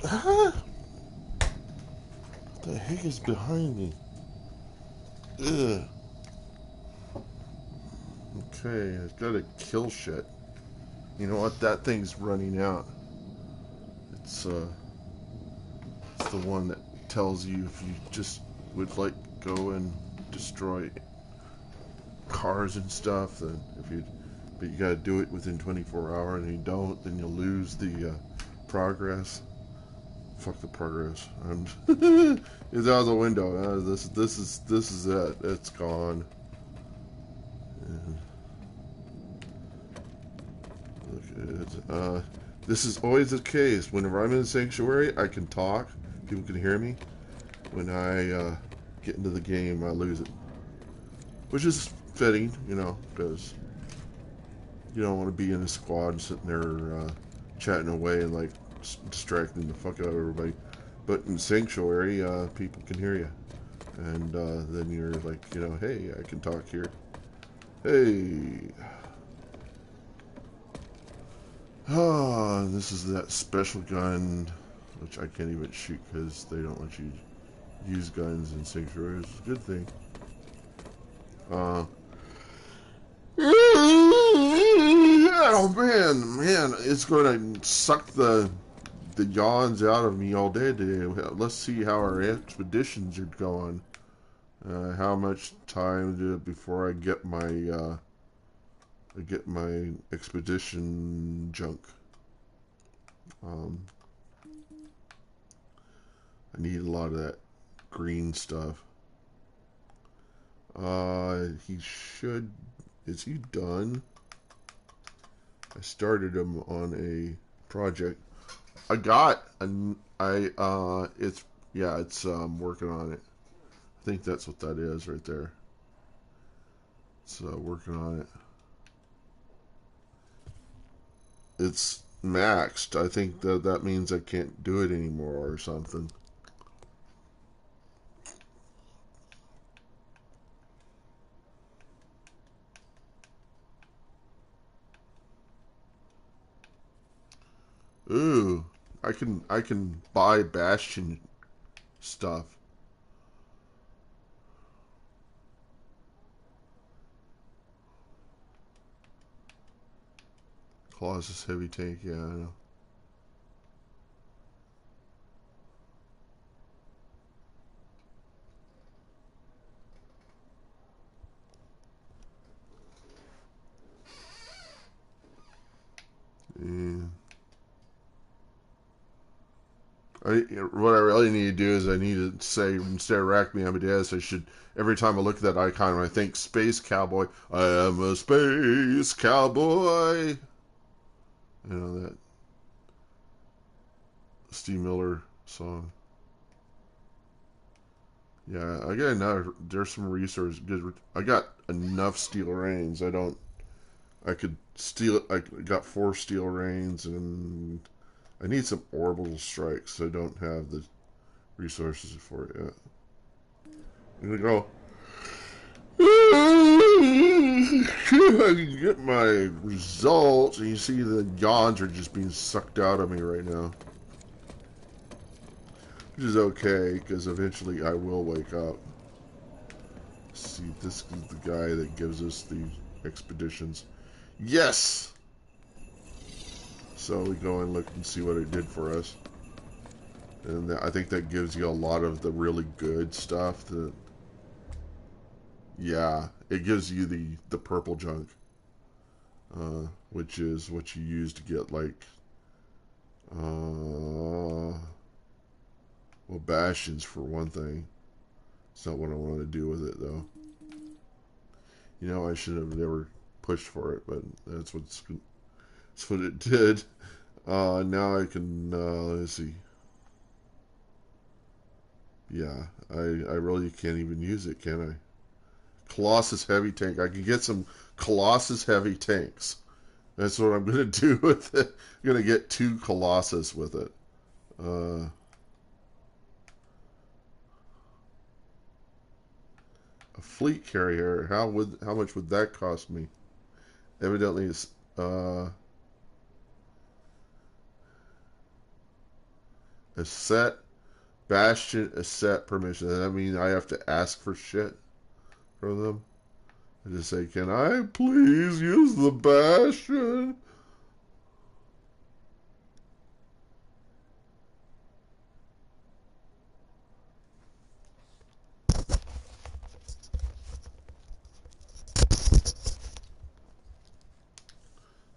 Ah, what the heck is behind me? Ugh. Okay, I've got a kill shit. You know what? That thing's running out. It's it's the one that tells you if you just would like go and destroy cars and stuff. Then if you, but you gotta do it within 24 hours, and you don't, then you'll lose the progress. Fuck the progress. It's out the window. This is it. It's gone. And look at it. This is always the case. Whenever I'm in the sanctuary, I can talk. People can hear me. When I get into the game, I lose it. Which is fitting, you know, because you don't want to be in a squad sitting there chatting away and like distracting the fuck out of everybody. But in sanctuary, people can hear you, and then you're like, you know, hey, I can talk here. Hey. Oh, this is that special gun, which I can't even shoot because they don't let you use guns in sanctuary. It's a good thing. Oh man, it's going to suck the yawns out of me all day today. Let's see how our expeditions are going. How much time before I get my expedition junk. I need a lot of that green stuff. He should. Is he done? I started him on a project. I got an. It's yeah. It's working on it. I think that's what that is right there. It's working on it. It's maxed. I think that means I can't do it anymore or something. Ooh, I can buy Bastion stuff. Colossus heavy tank, yeah, I know. Yeah. What I really need to do is I need to say, instead of Rack Me Amadeus, I should, every time I look at that icon, when I think Space Cowboy, I am a Space Cowboy. You know, that Steve Miller song. Yeah, I got enough. There's some resources. Good. I got enough steel reins. I could steal. I got 4 steel reins, and I need some orbital strikes. I don't have the resources for it yet. I'm gonna go. I can get my results, and you see the yawns are just being sucked out of me right now, which is okay because eventually I will wake up. See, this is the guy that gives us the expeditions. Yes! So we go and look and see what it did for us. And I think that gives you a lot of the really good stuff. Yeah, it gives you the purple junk. Which is what you use to get, like, well, bastions for one thing. It's not what I want to do with it, though. You know, I should have never pushed for it, but that's what it did. Now I can, let's see. Yeah, I really can't even use it, can I? Colossus heavy tank. I can get some Colossus heavy tanks. That's what I'm going to do with it. I'm going to get 2 Colossus with it. A fleet carrier. How much would that cost me? Evidently, it's A set Bastion, a set permission. Does that mean I have to ask for shit from them? I just say, can I please use the Bastion?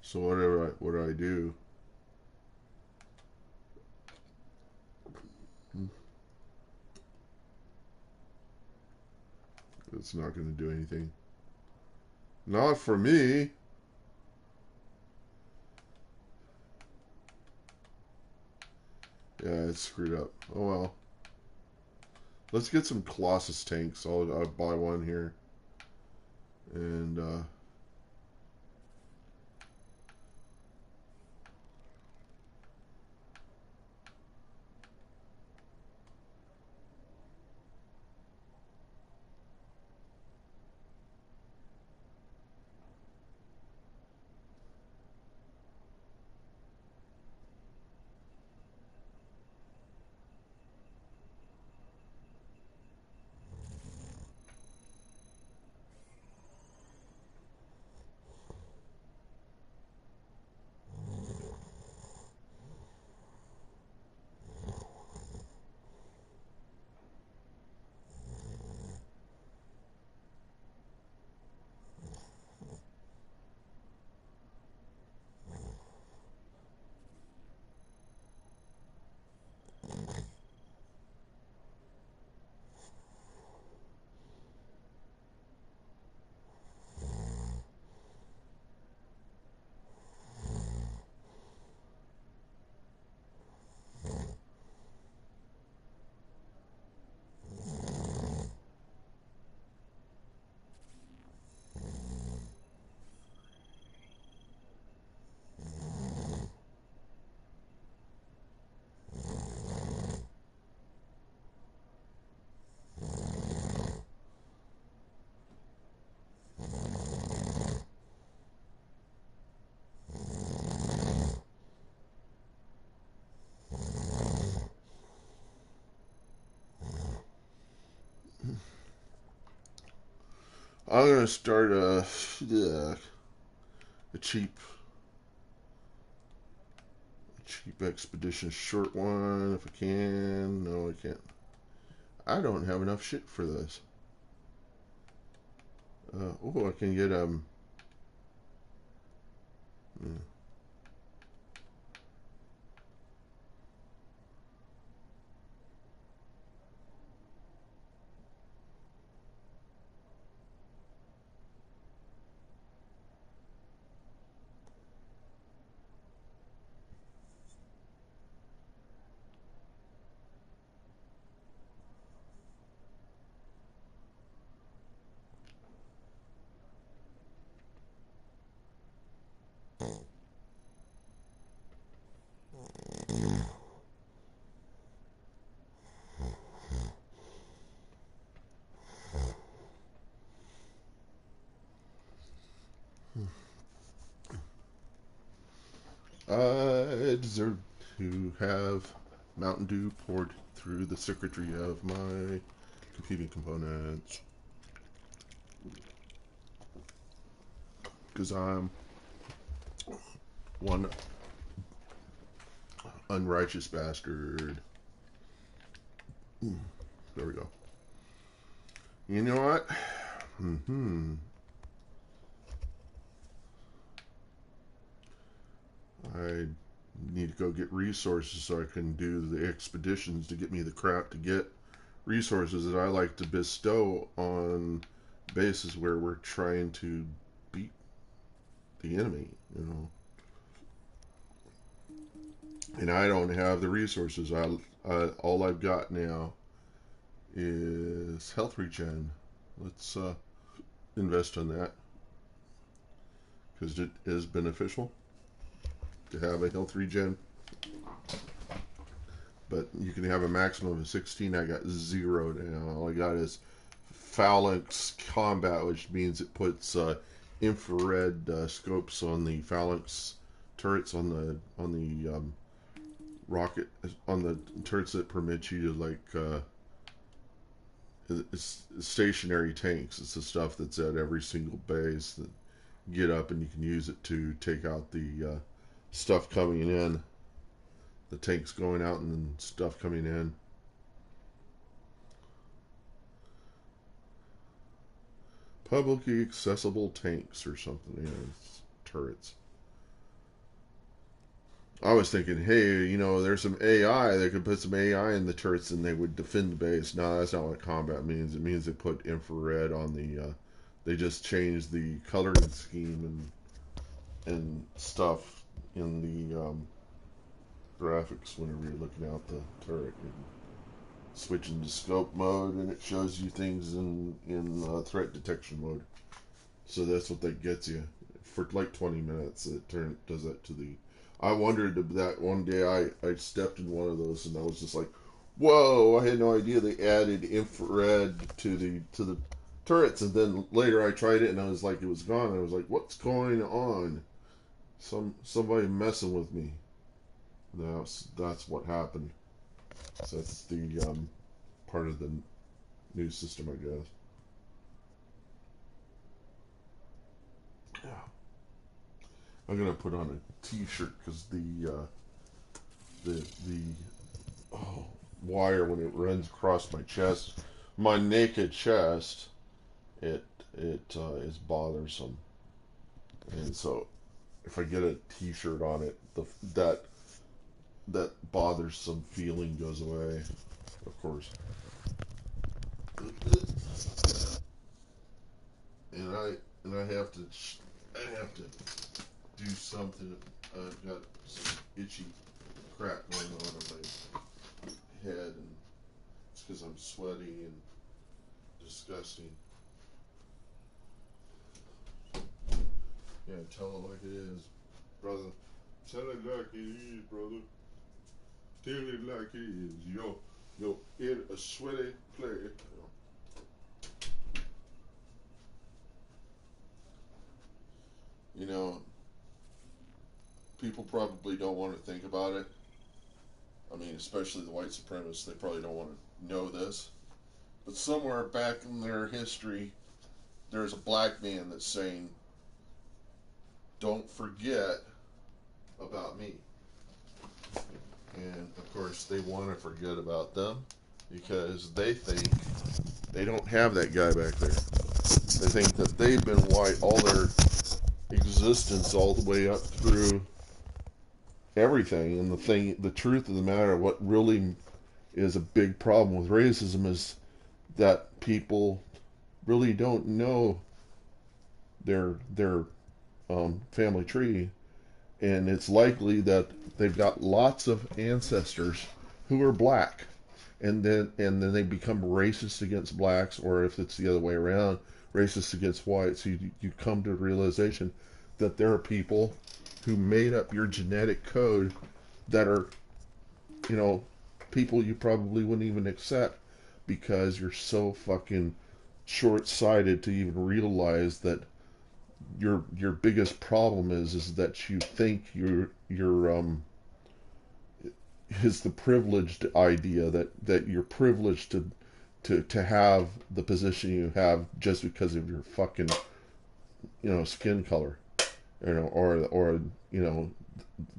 So what do I do? It's not going to do anything. Not for me. Yeah, it's screwed up. Oh well. Let's get some Colossus tanks. I'll buy one here. And I'm gonna start a cheap expedition short one if I can. No, I can't. I don't have enough shit for this. Oh, I can get yeah. I deserve to have Mountain Dew poured through the circuitry of my computing components. Because I'm one unrighteous bastard. There we go. You know what? I need to go get resources so I can do the expeditions to get me the crap to get resources that I like to bestow on bases where we're trying to beat the enemy, you know. And I don't have the resources. All I've got now is health regen. Let's invest in that because it is beneficial to have a health regen. But you can have a maximum of 16. I got 0 now. All I got is phalanx combat, which means it puts infrared scopes on the phalanx turrets on the rocket on the turrets that permit you to like it's stationary tanks. It's the stuff that's at every single base that get up and you can use it to take out the stuff coming in, the tanks going out and then stuff coming in. Publicly accessible tanks or something, you know, turrets. I was thinking, hey, you know, there's some AI. They could put some AI in the turrets and they would defend the base. No, that's not what combat means. It means they put infrared on the. They just changed the coloring scheme and stuff in the graphics whenever you're looking out the turret. You switch into scope mode and it shows you things in threat detection mode. So that's what that gets you for like 20 minutes. It does that to the. I wondered that one day I stepped in one of those and I was just like, whoa! I had no idea they added infrared to the turrets. And then later I tried it and I was like, it was gone. I was like, what's going on? Somebody messing with me. That's what happened. So that's the part of the new system, I guess. Yeah. I'm gonna put on a T-shirt because the wire when it runs across my chest, my naked chest, it is bothersome, and so if I get a T-shirt on it, that bothersome feeling goes away, of course. And I have to do something. I've got some itchy crack going on my head, and it's because I'm sweaty and disgusting. Yeah, tell it like it is, brother. Tell it like it is, brother. Tell it like it is. Yo, in a sweaty place. You know, people probably don't want to think about it. I mean, especially the white supremacists, they probably don't want to know this. But somewhere back in their history, there's a black man that's saying, don't forget about me. And, of course, they want to forget about them because they think they don't have that guy back there. They think that they've been white all their existence all the way up through everything. And the truth of the matter, what really is a big problem with racism is that people really don't know their family tree, and it's likely that they've got lots of ancestors who are black, and then they become racist against blacks, or if it's the other way around, racist against whites. You come to the realization that there are people who made up your genetic code that are, you know, people you probably wouldn't even accept because you're so fucking short-sighted to even realize that your biggest problem is that you think you're is the privileged idea that you're privileged to have the position you have just because of your fucking, you know, skin color, you know, or you know,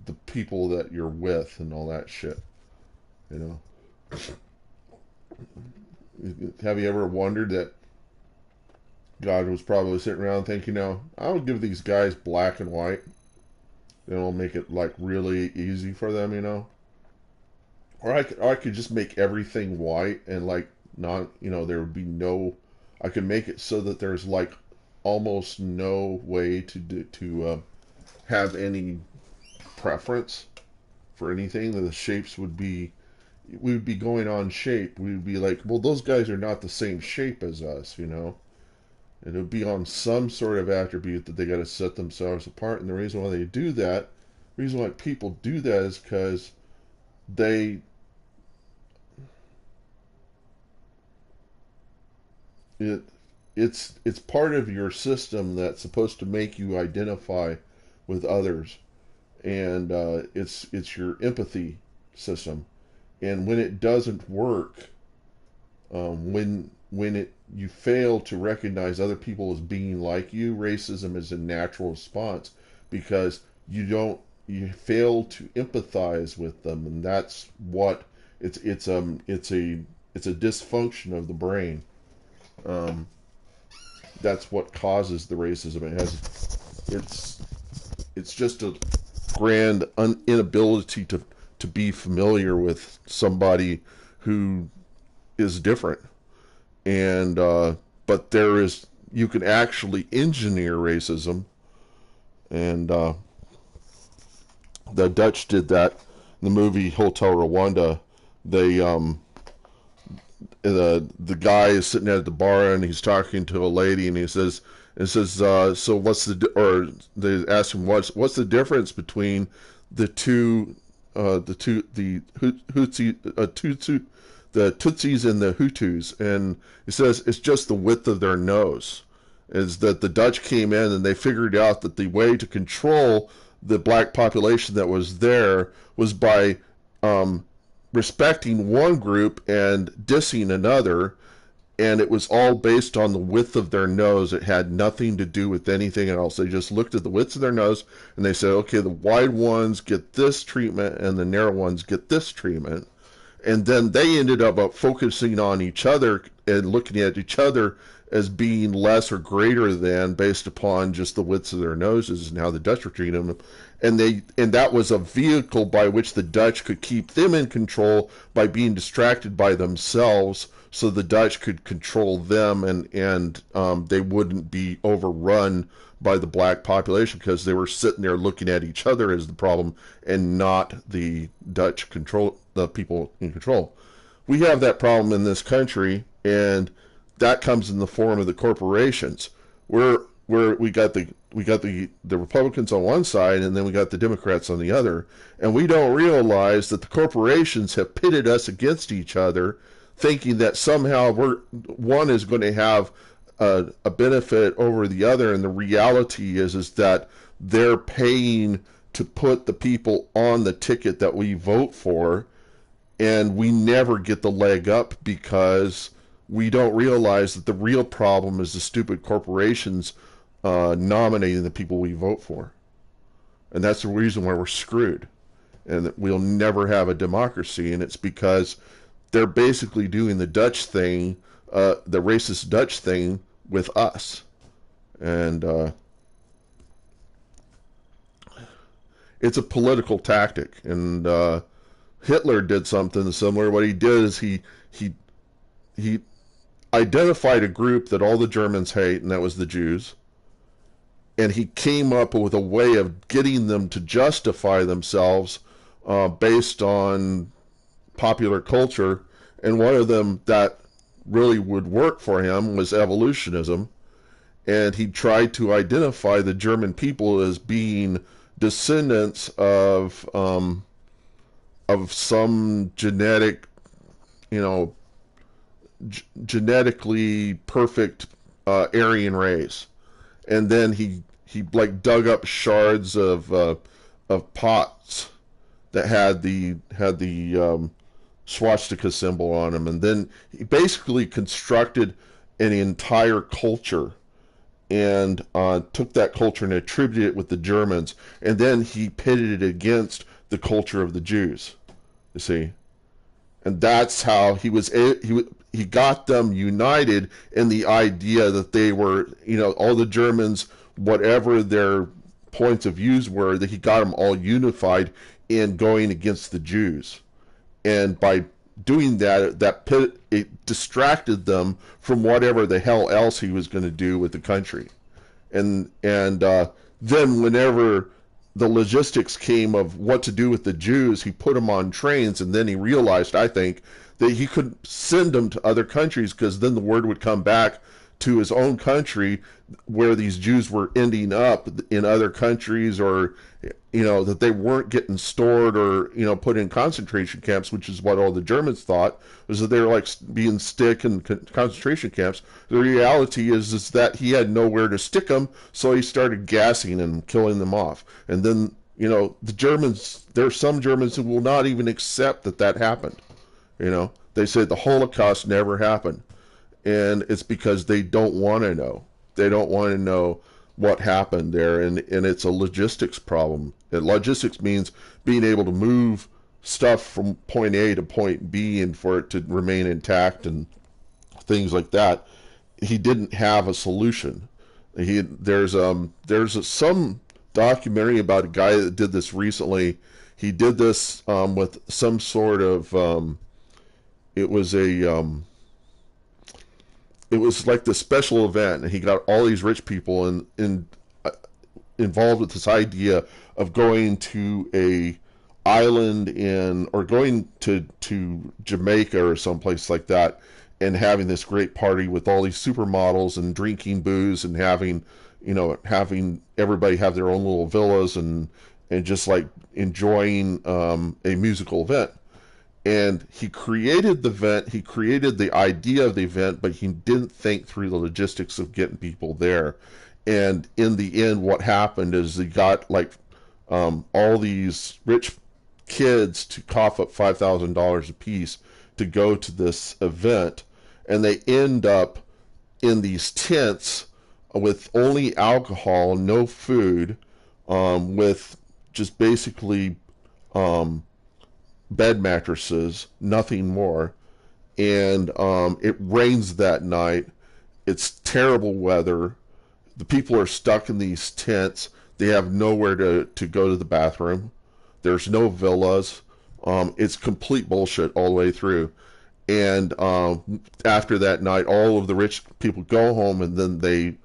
the people that you're with and all that shit, you know. Have you ever wondered that God was probably sitting around thinking, "No, I'll give these guys black and white. It'll make it like really easy for them, you know." Or I could just make everything white and like not, you know, there would be no. I could make it so that there's like almost no way to have any preference for anything. That the shapes would be, we would be going on shape. We would be like, well, those guys are not the same shape as us, you know. And it would be on some sort of attribute that they got to set themselves apart. And the reason why they do that, the reason why people do that is because they it's part of your system that's supposed to make you identify with others, and it's your empathy system. And when it doesn't work, when you fail to recognize other people as being like you, racism is a natural response because you fail to empathize with them, and that's what it's a dysfunction of the brain. Um, that's what causes the racism. It's just a grand inability to be familiar with somebody who is different. And but you can actually engineer racism, and the Dutch did that in the movie Hotel Rwanda. They the guy is sitting at the bar and he's talking to a lady, and he says, so what's or they ask him what's the difference between the Tutsis and the Hutus, and he says it's just the width of their nose. Is that the Dutch came in and they figured out that the way to control the black population that was there was by respecting one group and dissing another, and it was all based on the width of their nose. It had nothing to do with anything else. They just looked at the width of their nose and they said, okay, the wide ones get this treatment and the narrow ones get this treatment. And then they ended up focusing on each other and looking at each other as being less or greater than based upon just the widths of their noses and how the Dutch were treating them. And that was a vehicle by which the Dutch could keep them in control by being distracted by themselves, so the Dutch could control them, and they wouldn't be overrun by the black population because they were sitting there looking at each other as the problem and not the Dutch control, the people in control. We have that problem in this country, and that comes in the form of the corporations. Where we got the Republicans on one side, and then we got the Democrats on the other, and we don't realize that the corporations have pitted us against each other, thinking that somehow one is going to have a benefit over the other, and the reality is that they're paying to put the people on the ticket that we vote for, and we never get the leg up because we don't realize that the real problem is the stupid corporations nominating the people we vote for. And that's the reason why we're screwed. And that we'll never have a democracy. And it's because they're basically doing the Dutch thing, the racist Dutch thing with us. And it's a political tactic. And Hitler did something similar. What he did is he identified a group that all the Germans hate, and that was the Jews. And he came up with a way of getting them to justify themselves based on popular culture. And one of them that really would work for him was evolutionism. And he tried to identify the German people as being descendants of some genetic, genetically perfect Aryan race. And then he like dug up shards of pots that had the swastika symbol on them, and then he basically constructed an entire culture and took that culture and attributed it with the Germans, and then he pitted it against the culture of the Jews. You see, and that's how he got them united in the idea that they were, all the Germans, whatever their points of views were, that he got them all unified in going against the Jews. And by doing that, it distracted them from whatever the hell else he was going to do with the country. And then whenever the logistics came of what to do with the Jews, he put them on trains, and then he realized, I think, that he could send them to other countries, because then the word would come back to his own country where these Jews were ending up in other countries, or that they weren't getting stored or put in concentration camps, which is what all the Germans thought, was that they were like being stick in concentration camps. The reality is that he had nowhere to stick them, so he started gassing and killing them off. And then You know, the Germans, there are some Germans who will not even accept that that happened. You know, they say the Holocaust never happened. And it's because they don't want to know. They don't want to know what happened there. And it's a logistics problem. And logistics means being able to move stuff from point A to point B and for it to remain intact and things like that. He didn't have a solution. There's some documentary about a guy that did this recently. He did this with some sort of it was a it was like the special event, and he got all these rich people involved with this idea of going to a island in or going to Jamaica or someplace like that and having this great party with all these supermodels and drinking booze and having everybody have their own little villas and just like enjoying a musical event. And he created the event, he created the idea of the event, but he didn't think through the logistics of getting people there. And in the end, what happened is he got like all these rich kids to cough up $5,000 a piece to go to this event, and they end up in these tents with only alcohol, no food, with just basically bed mattresses, nothing more. And it rains that night. It's terrible weather. The people are stuck in these tents. They have nowhere to go to the bathroom. There's no villas. It's complete bullshit all the way through. And after that night, all of the rich people go home, and then they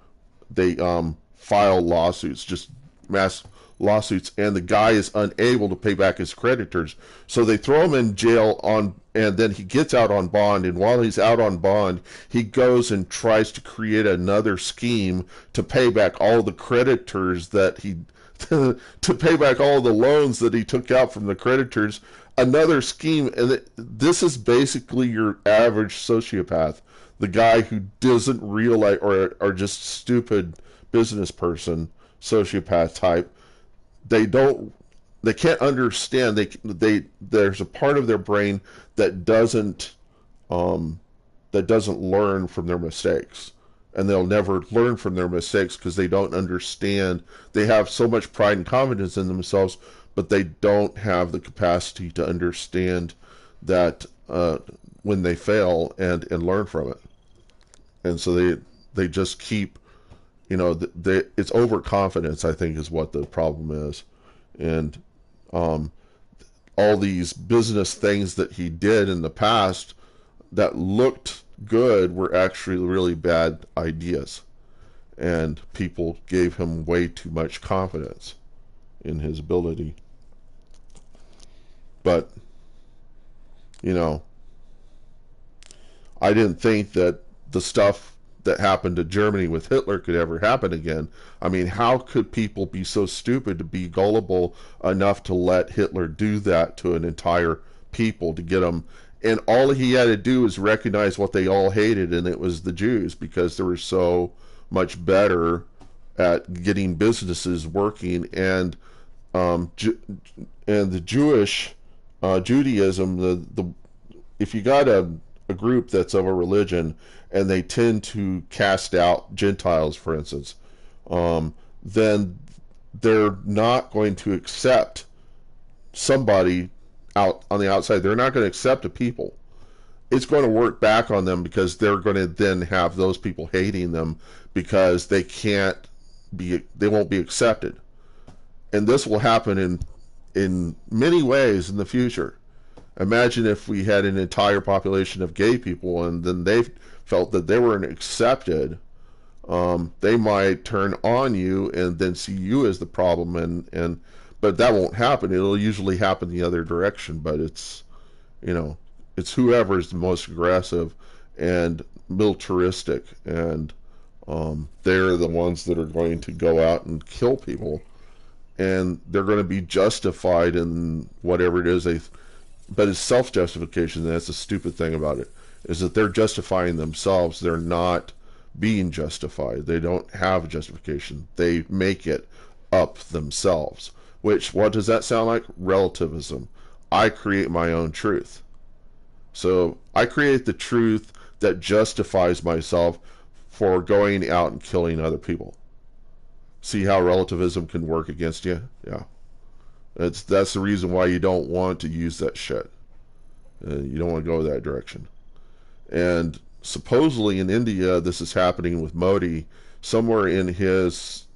file lawsuits, just mass lawsuits, and the guy is unable to pay back his creditors. So they throw him in jail and then he gets out on bond. And while he's out on bond, he goes and tries to create another scheme to pay back all the creditors that he to pay back all the loans that he took out from the creditors. Another scheme, and this is basically your average sociopath, the guy who doesn't realize or just stupid business person, sociopath type. They can't understand. There's a part of their brain that doesn't learn from their mistakes, and they'll never learn from their mistakes because they don't understand. They have so much pride and confidence in themselves, but they don't have the capacity to understand that when they fail and learn from it. And so they just keep, it's overconfidence, I think, is what the problem is. And all these business things that he did in the past that looked good were actually really bad ideas. And people gave him way too much confidence in his ability. But, I didn't think that the stuff that happened to Germany with Hitler could ever happen again. I mean, how could people be so stupid to be gullible enough to let Hitler do that to an entire people to get them? And all he had to do was recognize what they all hated, and it was the Jews, because they were so much better at getting businesses working. And the Jewish Judaism, if you got a group that's of a religion and they tend to cast out Gentiles, for instance, then they're not going to accept somebody out on the outside. They're not going to accept a people. It's going to work back on them, because they're going to then have those people hating them because they won't be accepted. And this will happen in many ways in the future. Imagine if we had an entire population of gay people and then they felt that they weren't accepted. They might turn on you and then see you as the problem, but that won't happen. It'll usually happen the other direction. But it's whoever is the most aggressive and militaristic, and they're the ones that are going to go out and kill people, and they're going to be justified in whatever it is but it's self-justification. That's the stupid thing about it, is that they're justifying themselves. They're not being justified. They don't have justification. They make it up themselves. which, what does that sound like? Relativism. I create my own truth. So I create the truth that justifies myself for going out and killing other people. See how relativism can work against you? Yeah. That's the reason why you don't want to use that shit. You don't want to go that direction. And supposedly in India, this is happening with Modi. Somewhere in his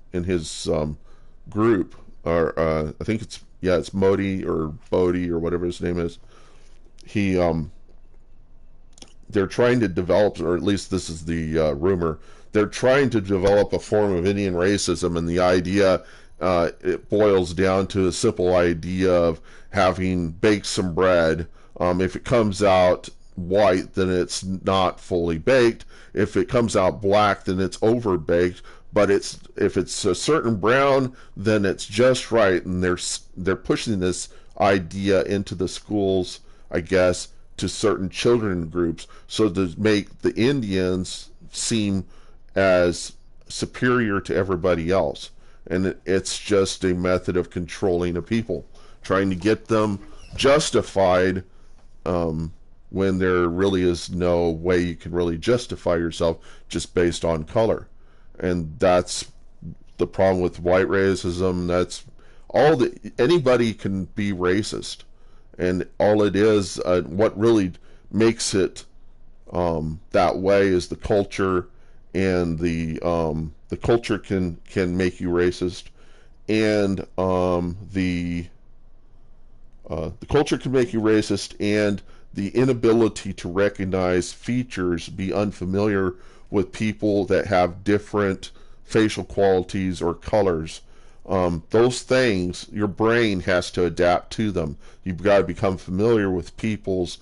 group, or I think it's Modi or Bodhi or whatever his name is. He they're trying to develop, or at least this is the rumor, they're trying to develop a form of Indian racism, and the idea, it boils down to a simple idea of having baked some bread. If it comes out white, then it's not fully baked. If it comes out black, then it's over baked. But if it's a certain brown, then it's just right. And they're pushing this idea into the schools, I guess, to certain children groups, so to make the Indians seem as superior to everybody else. And it's just a method of controlling a people, trying to get them justified when there really is no way you can really justify yourself just based on color. And that's the problem with white racism. That's anybody can be racist, and all it is, what really makes it that way is the culture, and the culture can make you racist, and the culture can make you racist, and the inability to recognize features, be unfamiliar with people that have different facial qualities or colors. Those things, your brain has to adapt to them. You've got to become familiar with people's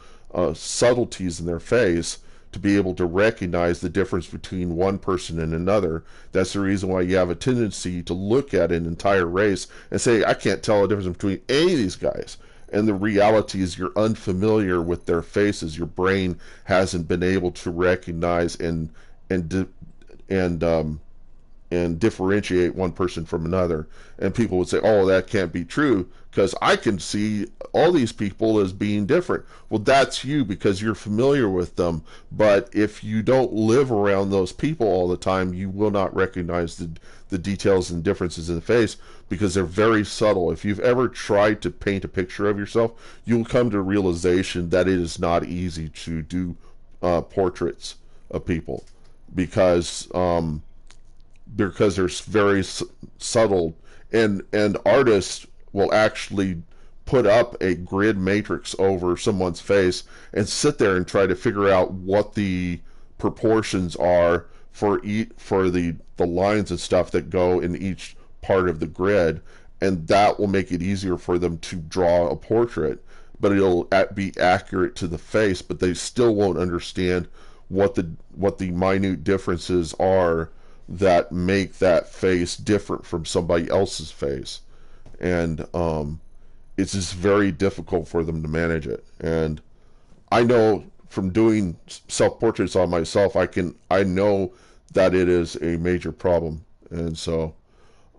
subtleties in their face to be able to recognize the difference between one person and another. That's the reason why you have a tendency to look at an entire race and say, I can't tell the difference between any of these guys. And the reality is you're unfamiliar with their faces. Your brain hasn't been able to recognize and differentiate one person from another. And people would say, oh, that can't be true, because I can see all these people as being different. Well, that's you, because you're familiar with them. But if you don't live around those people all the time, you will not recognize the details and differences in the face, because they're very subtle. If you've ever tried to paint a picture of yourself, you'll come to a realization that it is not easy to do portraits of people, because they're very subtle, and artists will actually put up a grid matrix over someone's face and sit there and try to figure out what the proportions are for the lines and stuff that go in each part of the grid, and that will make it easier for them to draw a portrait. But it'll be accurate to the face, but they still won't understand what the minute differences are that make that face different from somebody else's face. And it's just very difficult for them to manage it. And I know from doing self-portraits on myself, I know that it is a major problem. And so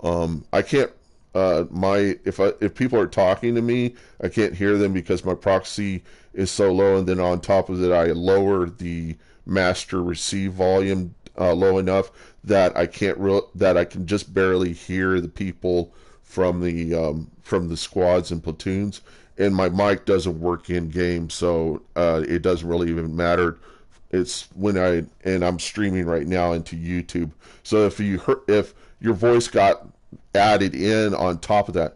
I can't if people are talking to me, I can't hear them because my proxy is so low, and then on top of it, I lower the master receive volume low enough that I can just barely hear the people from the squads and platoons, and my mic doesn't work in game, so it doesn't really even matter. It's when I'm streaming right now into YouTube. So if your voice got added in on top of that.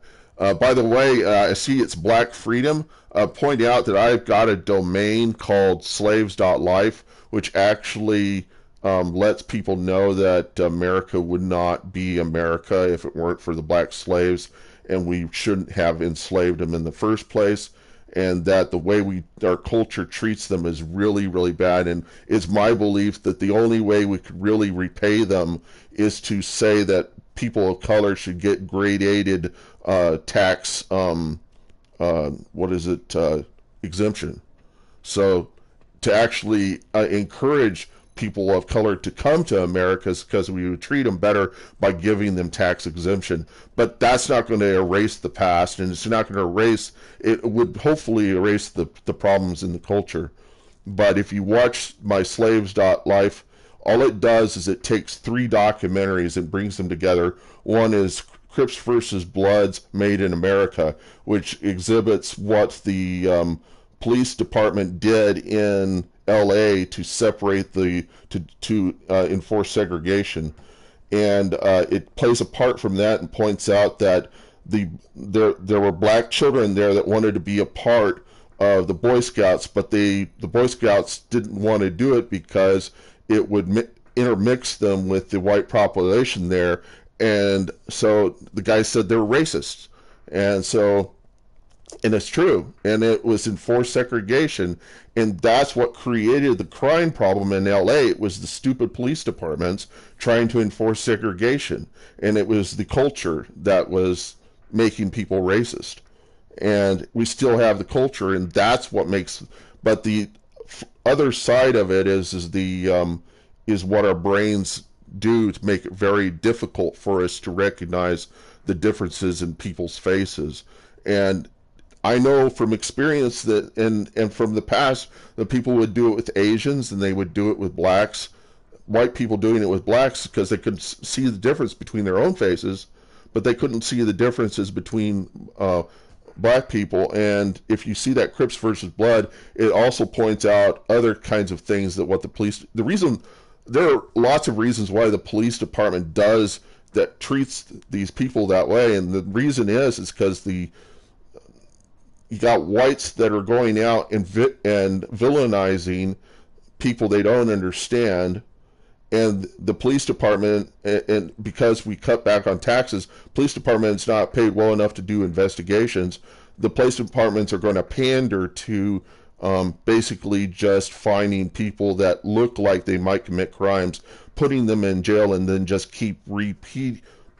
By the way, I see it's Black Freedom. Point out that I've got a domain called slaves.life, which actually lets people know that America would not be America if it weren't for the black slaves, and we shouldn't have enslaved them in the first place, and that the way our culture treats them is really, really bad. And it's my belief that the only way we could really repay them is to say that people of color should get gradated tax exemption. So to actually encourage people of color to come to America is because we would treat them better by giving them tax exemption. But that's not going to erase the past, and it's not going to erase, it would hopefully erase the problems in the culture. But if you watch my slaves.life, all it does is it takes 3 documentaries and brings them together. One is Crips versus Bloods Made in America, which exhibits what the police department did in LA to separate to enforce segregation, and it plays apart from that and points out that there were black children there that wanted to be a part of the Boy Scouts, but the Boy Scouts didn't want to do it because it would intermix them with the white population there, and so the guy said they were racist, and it's true, and it was enforced segregation, and that's what created the crime problem in LA. It was the stupid police departments trying to enforce segregation, and it was the culture that was making people racist. And we still have the culture, and that's what makes. But the other side of it is what our brains do to make it very difficult for us to recognize the differences in people's faces. And I know from experience that, and from the past, that people would do it with Asians and they would do it with blacks, white people doing it with blacks because they could see the difference between their own faces, but they couldn't see the differences between black people. And if you see that Crips versus Blood, it also points out other kinds of things that what the reason, there are lots of reasons why the police department treats these people that way, and the reason is because you got whites that are going out and villainizing people they don't understand, and the police department, and because we cut back on taxes, police department's not paid well enough to do investigations. The police departments are going to pander to basically just finding people that look like they might commit crimes, putting them in jail, and then just keep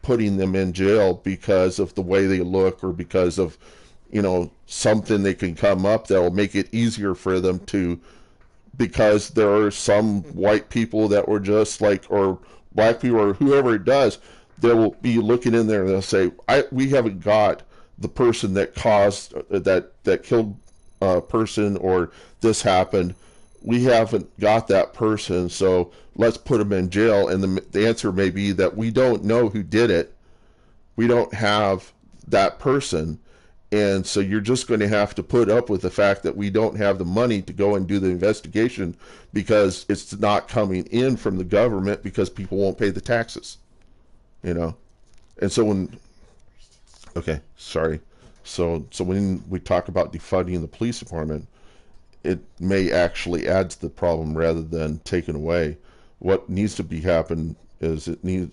putting them in jail because of the way they look, or because of something they can come up that will make it easier for them to, because there are some white people that were just like, or black people, or whoever it does, they will be looking in there and they'll say, we haven't got the person that caused that killed a person, or this happened, we haven't got that person, so let's put them in jail. And the answer may be that we don't know who did it, we don't have that person. And so you're just going to have to put up with the fact that we don't have the money to go and do the investigation because it's not coming in from the government because people won't pay the taxes, And so So when we talk about defunding the police department, it may actually add to the problem rather than taking away. What needs to be happen is you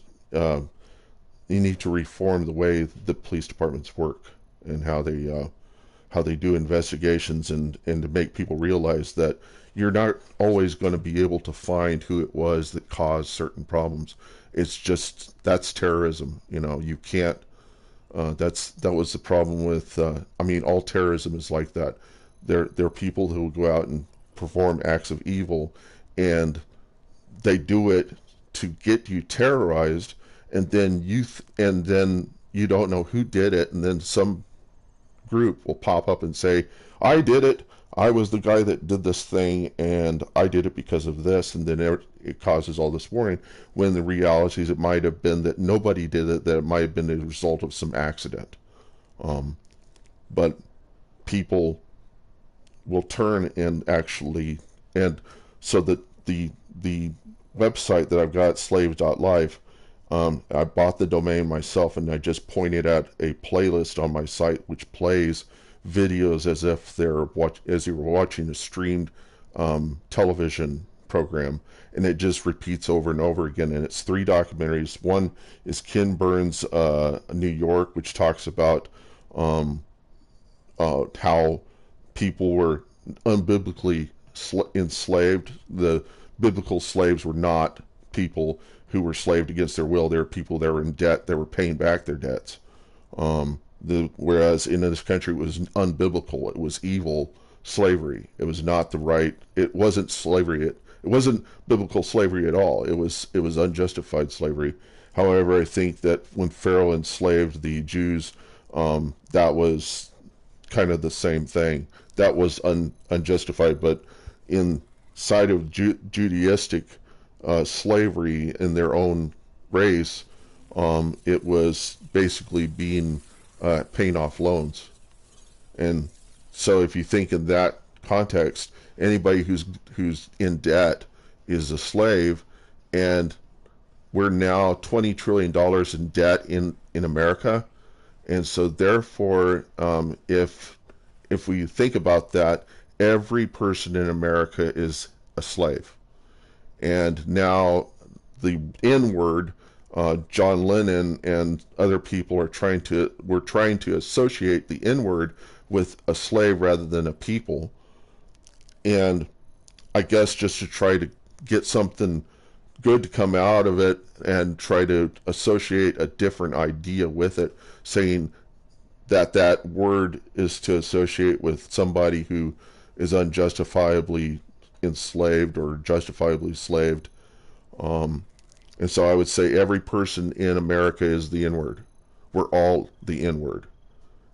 need to reform the way the police departments work and how they do investigations, and to make people realize that you're not always going to be able to find who it was that caused certain problems. It's just, that's terrorism. You can't. That was the problem with. All terrorism is like that. There are people who will go out and perform acts of evil, and they do it to get you terrorized, and then you don't know who did it, and then some group will pop up and say, I did it, I was the guy that did this thing, and I did it because of this, and then it causes all this worrying, when the reality is it might have been that nobody did it, that it might have been the result of some accident. But people will turn and so that the website that I've got, slaves.life, I bought the domain myself, and I just pointed at a playlist on my site which plays videos as if as you were watching a streamed television program, and it just repeats over and over again. And it's 3 documentaries. One is Ken Burns' New York, which talks about how people were unbiblically enslaved. The biblical slaves were not people who were slaved against their will. They were people that were in debt. They were paying back their debts. Whereas in this country it was unbiblical. It was evil slavery. It was not it wasn't slavery It wasn't biblical slavery at all. It was unjustified slavery. However, I think that when Pharaoh enslaved the Jews, that was kind of the same thing. That was unjustified, but inside of Judaistic slavery in their own race, it was basically being paying off loans. And so, if you think in that context, anybody who's in debt is a slave, and we're now $20 trillion in debt in America, and so therefore, if we think about that, every person in America is a slave. And now the N word, John Lennon and other people we're trying to associate the N word with a slave rather than a people. And I guess just to try to get something good to come out of it and try to associate a different idea with it, saying that that word is to associate with somebody who is unjustifiably enslaved or justifiably slaved. And so I would say every person in America is the N-word. We're all the N-word.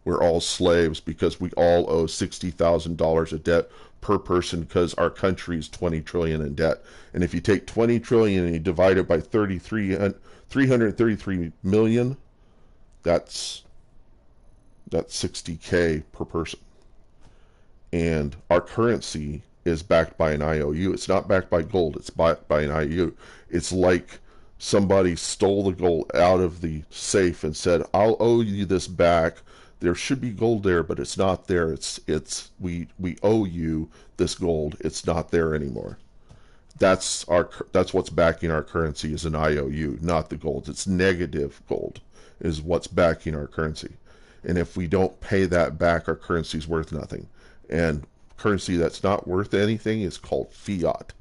We're all slaves because we all owe $60,000 of debt per person because our country is $20 trillion in debt. And if you take $20 trillion and you divide it by 333 million, that's $60K per person. And our currency is backed by an IOU. It's not backed by gold. It's backed by an IOU. It's like somebody stole the gold out of the safe and said, "I'll owe you this back. There should be gold there, but it's not there. We owe you this gold. It's not there anymore." That's what's backing our currency is an IOU, not the gold. It's negative gold is what's backing our currency. And if we don't pay that back, our currency is worth nothing. And currency that's not worth anything is called fiat.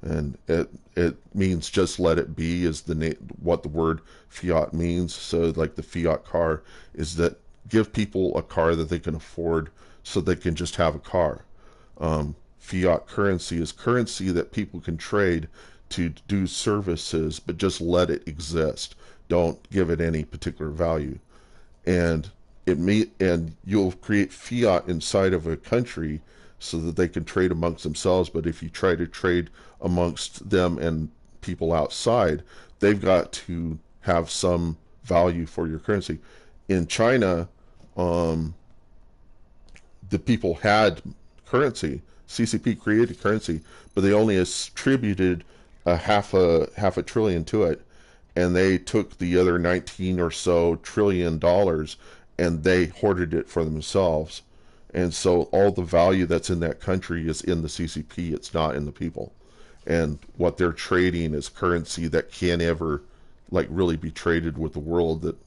And it means just let it be is what the word fiat means. So like the fiat car is that give people a car that they can afford so they can just have a car. Fiat currency is currency that people can trade to do services, but just let it exist. Don't give it any particular value. And you'll create fiat inside of a country so that they can trade amongst themselves. But if you try to trade amongst them and people outside, they've got to have some value for your currency. In China, the people had currency. CCP created currency, but they only attributed a half a trillion to it, and they took the other 19 or so trillion dollars and they hoarded it for themselves. And so all the value that's in that country is in the CCP. It's not in the people. And what they're trading is currency that can't ever like really be traded with the world. That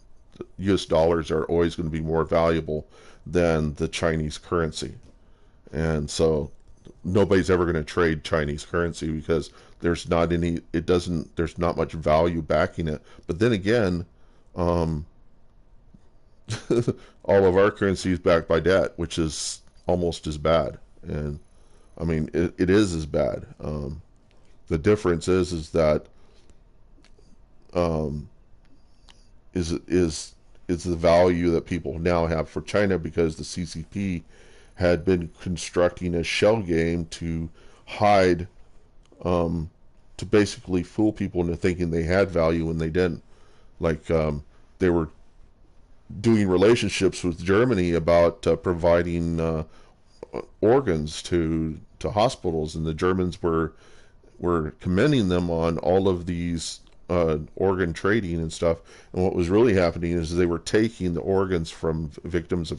US dollars are always going to be more valuable than the Chinese currency. And so nobody's ever going to trade Chinese currency because there's not much value backing it. But then again, all of our currency is backed by debt, which is almost as bad. And I mean, it is as bad. The difference is that is the value that people now have for China, because the CCP had been constructing a shell game to hide, to basically fool people into thinking they had value when they didn't. Like they were doing relationships with Germany about providing organs to hospitals, and the Germans were commending them on all of these organ trading and stuff. And what was really happening is they were taking the organs from victims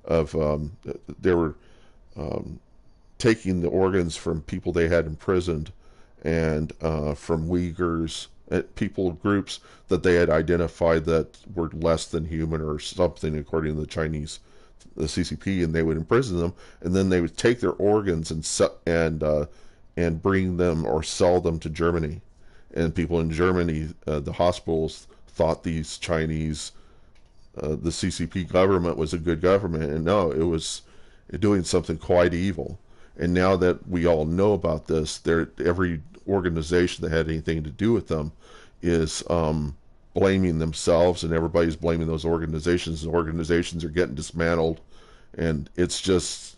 they were taking the organs from people they had imprisoned, and from Uyghurs, people groups that they had identified that were less than human or something according to the CCP, and they would imprison them, and then they would take their organs and bring them or sell them to Germany. And people in Germany, the hospitals thought these Chinese, the CCP government was a good government, and no, it was doing something quite evil. And now that we all know about this, every organization that had anything to do with them is blaming themselves, and everybody's blaming those organizations. And organizations are getting dismantled, and it's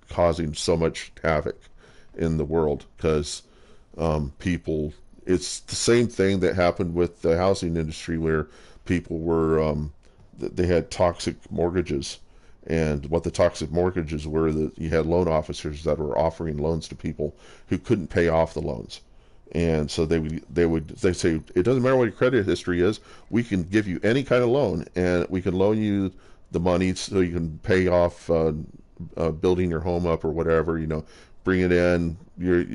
causing so much havoc in the world because people. It's the same thing that happened with the housing industry where people were they had toxic mortgages, and what the toxic mortgages were, that you had loan officers that were offering loans to people who couldn't pay off the loans. And so they say, it doesn't matter what your credit history is, we can give you any kind of loan, and we can loan you the money so you can pay off building your home up or whatever, bring it in. Your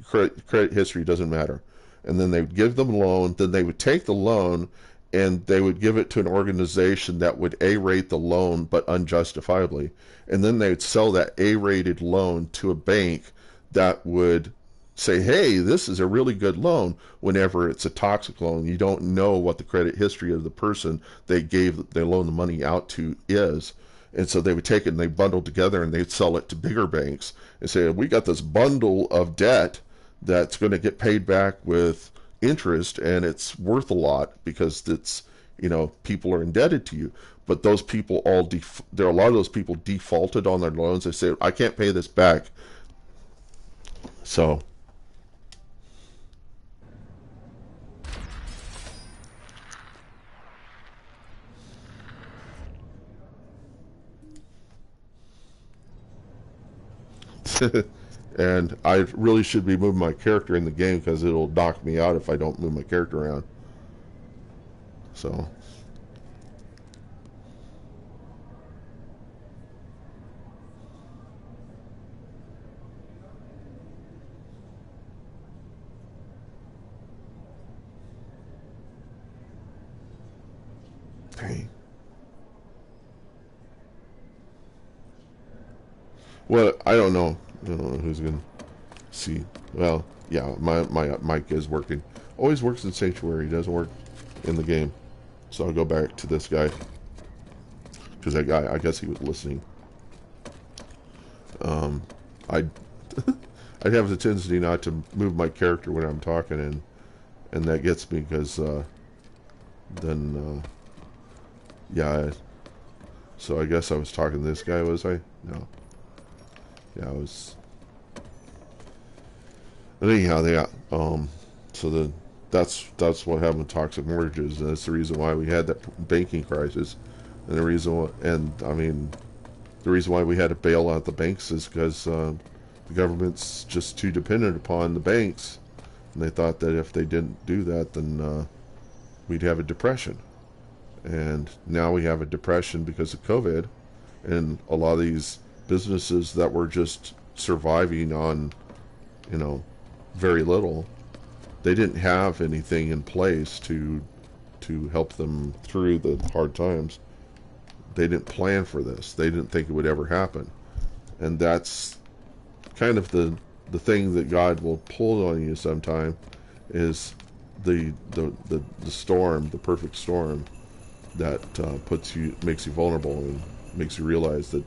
credit history doesn't matter. And then they would give them a loan, then they would take the loan and they would give it to an organization that would A-rate the loan, but unjustifiably. And then they would sell that A-rated loan to a bank that would say, hey, this is a really good loan, whenever it's a toxic loan. You don't know what the credit history of the person they loaned the money out to is. And so they would take it and they bundle together and they'd sell it to bigger banks and say, we got this bundle of debt that's going to get paid back with interest, and it's worth a lot because people are indebted to you. But those people there are a lot of those people defaulted on their loans. They say, I can't pay this back. So and I really should be moving my character in the game because it'll knock me out if I don't move my character around. So dang. Well, I don't know. I don't know who's gonna see. Well, yeah, my mic is working. Always works in Sanctuary. Doesn't work in the game. So I'll go back to this guy because that guy, I guess he was listening. I'd I'd have the tendency not to move my character when I'm talking, and that gets me because then yeah. So I guess I was talking to this guy, was I? No. Yeah, I was. But anyhow, so that's what happened with toxic mortgages, and that's the reason why we had that banking crisis, and the reason why we had to bail out the banks is because the government's just too dependent upon the banks, and they thought that if they didn't do that, then we'd have a depression, and now we have a depression because of COVID, and a lot of these businesses that were just surviving on, very little, they didn't have anything in place to help them through the hard times. They didn't plan for this. They didn't think it would ever happen. And that's kind of the thing that God will pull on you sometime, is the storm, the perfect storm that makes you vulnerable and makes you realize that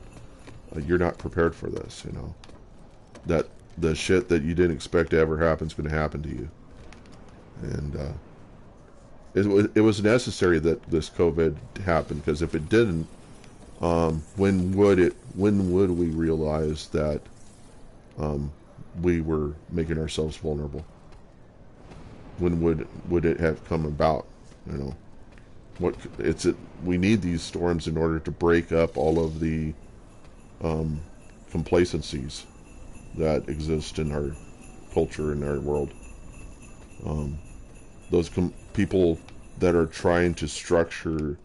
you're not prepared for this, that the shit that you didn't expect to ever happen is going to happen to you. And it was necessary that this COVID happened, because if it didn't, when would we realize that we were making ourselves vulnerable? When would it have come about? We need these storms in order to break up all of the complacencies that exist in our culture, in our world. Those people that are trying to structure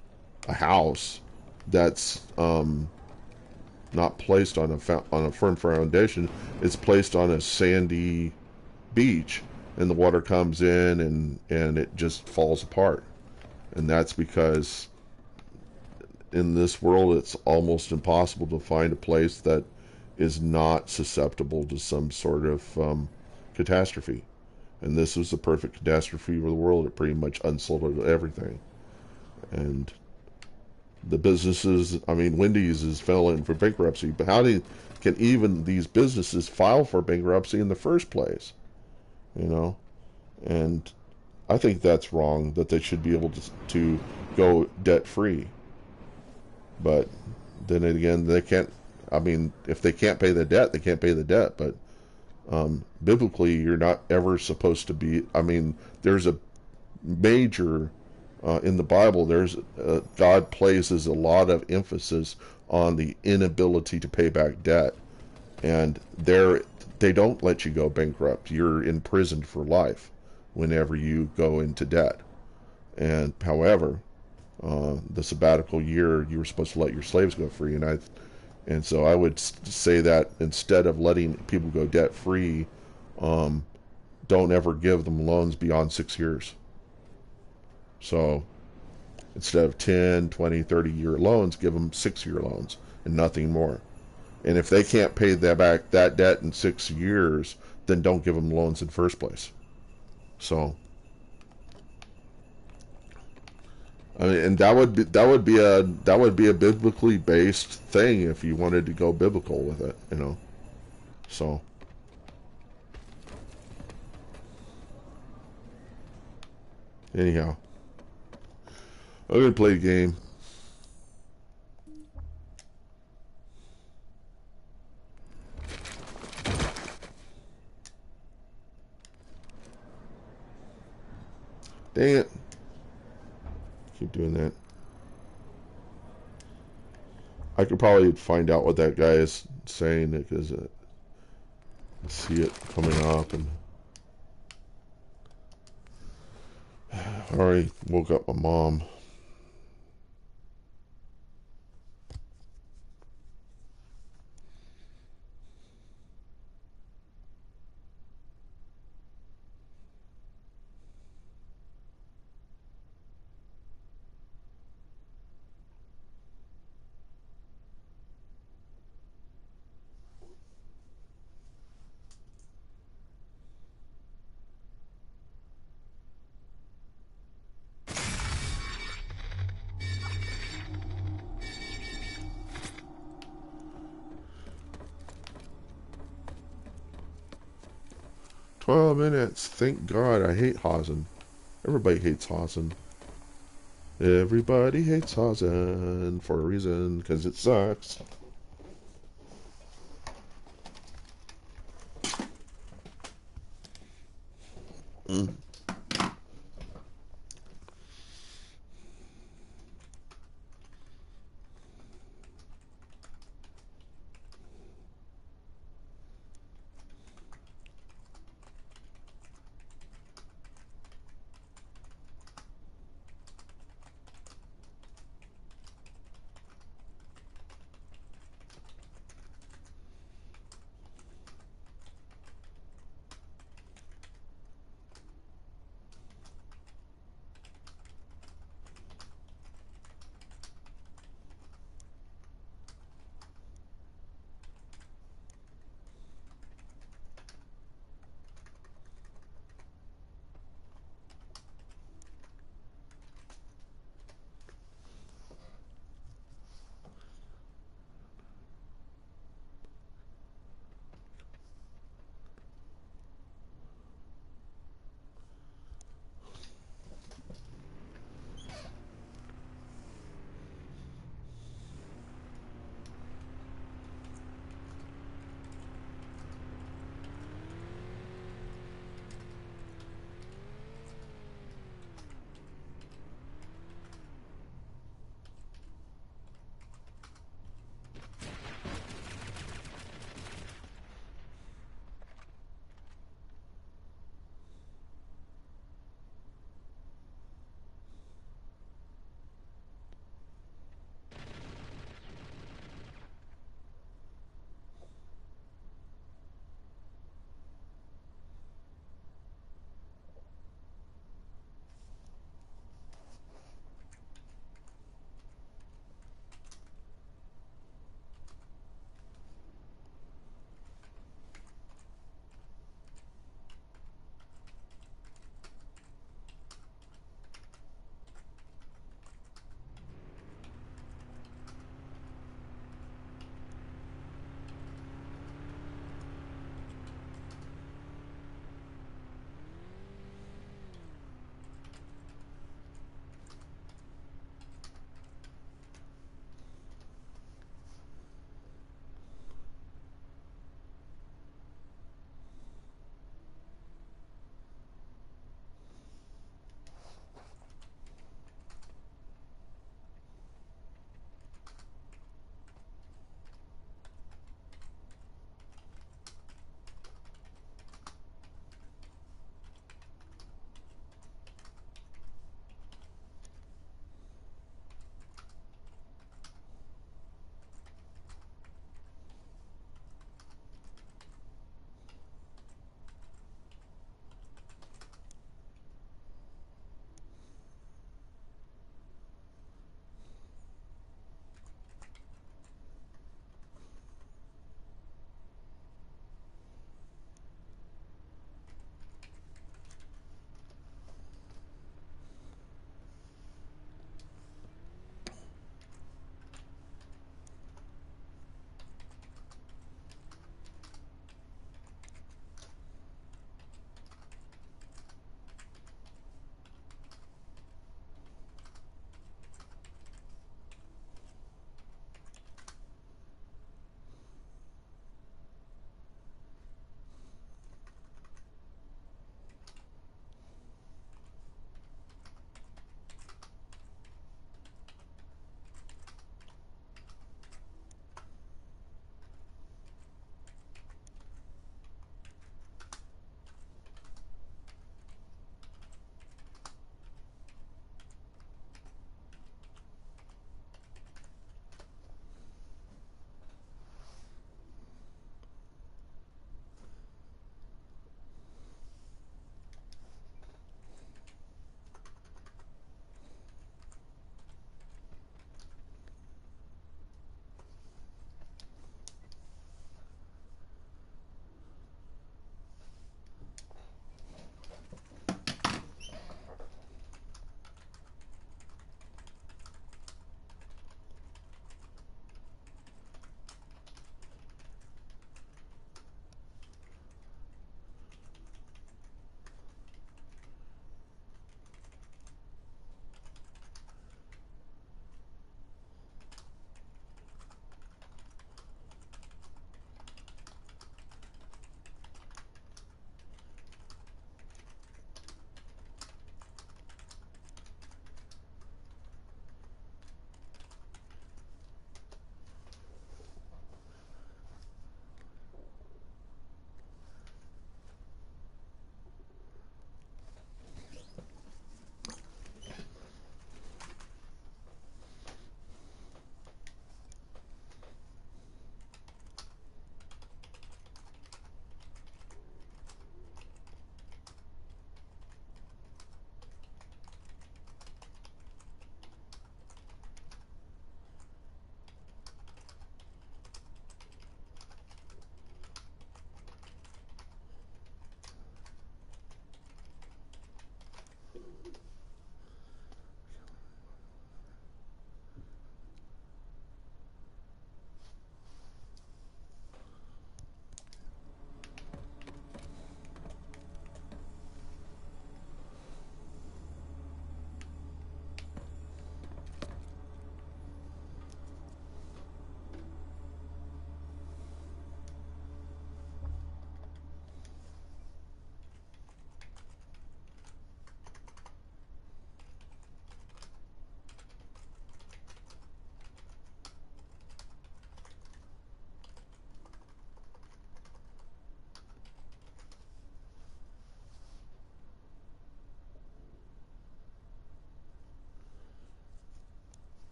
a house that's not placed on a firm foundation, it's placed on a sandy beach, and the water comes in and it just falls apart. And that's because in this world it's almost impossible to find a place that is not susceptible to some sort of catastrophe. And this was the perfect catastrophe for the world. It pretty much unsettled everything. And The businesses, I mean, Wendy's is filing for bankruptcy, but can even these businesses file for bankruptcy in the first place? You know, and I think that's wrong. That they should be able to go debt free. But then again, they can't. I mean, if they can't pay the debt, they can't pay the debt. But biblically, you're not ever supposed to be. I mean, there's a major in the Bible. There's God places a lot of emphasis on the inability to pay back debt, and they don't let you go bankrupt. You're imprisoned for life whenever you go into debt. And however, the sabbatical year, you were supposed to let your slaves go free, and so I would say that instead of letting people go debt free, um, don't ever give them loans beyond 6 years. So instead of 10, 20, 30-year loans, give them 6-year loans and nothing more. And if they can't pay back that debt in 6 years, then don't give them loans in the first place. So, I mean, and that would be a biblically based thing if you wanted to go biblical with it, you know. So, anyhow, I'm gonna play a game. Dang it! Keep doing that. I could probably find out what that guy is saying because I see it coming up, and I already woke up my mom. $12 minutes. Thank God. I hate Hazen. Everybody hates Hazen. Everybody hates Hazen for a reason, because it sucks. Mm.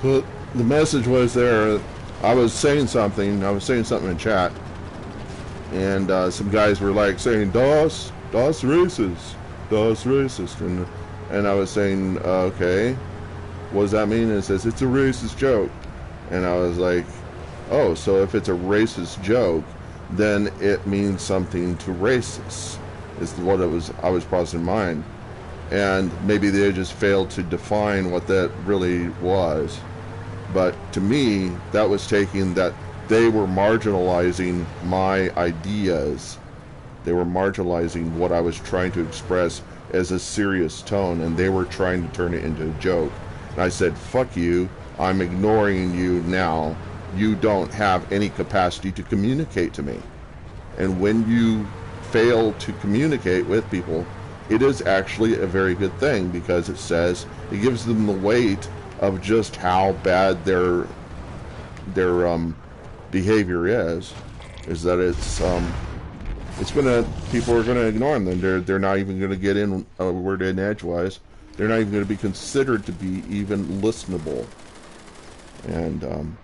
Well, the message was there. I was saying something in chat, and some guys were like saying, "Das racist, Das racist," and I was saying, "Okay, what does that mean?" And it says it's a racist joke, and I was like, "Oh, so if it's a racist joke, then it means something to racists," is what I was processing in mind, and maybe they just failed to define what that really was. But to me, that was taking that they were marginalizing my ideas. They were marginalizing what I was trying to express as a serious tone, and they were trying to turn it into a joke. And I said, fuck you, I'm ignoring you now. You don't have any capacity to communicate to me. And when you fail to communicate with people, it is actually a very good thing, because it says, it gives them the weight of just how bad their behavior is that people are gonna ignore them, and they're not even gonna get in a word in edgewise. They're not even gonna be considered to be even listenable. And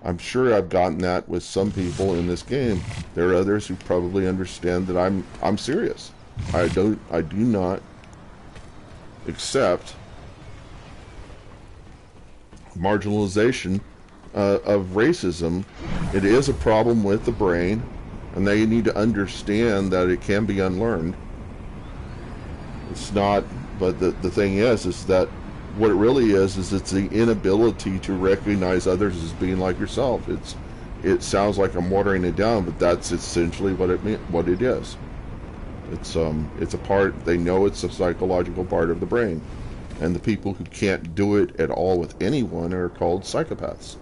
I'm sure I've gotten that with some people in this game. There are others who probably understand that I'm serious. I do not accept marginalization of racism. It is a problem with the brain, and they need to understand that it can be unlearned. It's not, but the thing is that what it really is it's the inability to recognize others as being like yourself. It sounds like I'm watering it down, but that's essentially what it is. It's a part, they know it's a psychological part of the brain. And the people who can't do it at all with anyone are called psychopaths.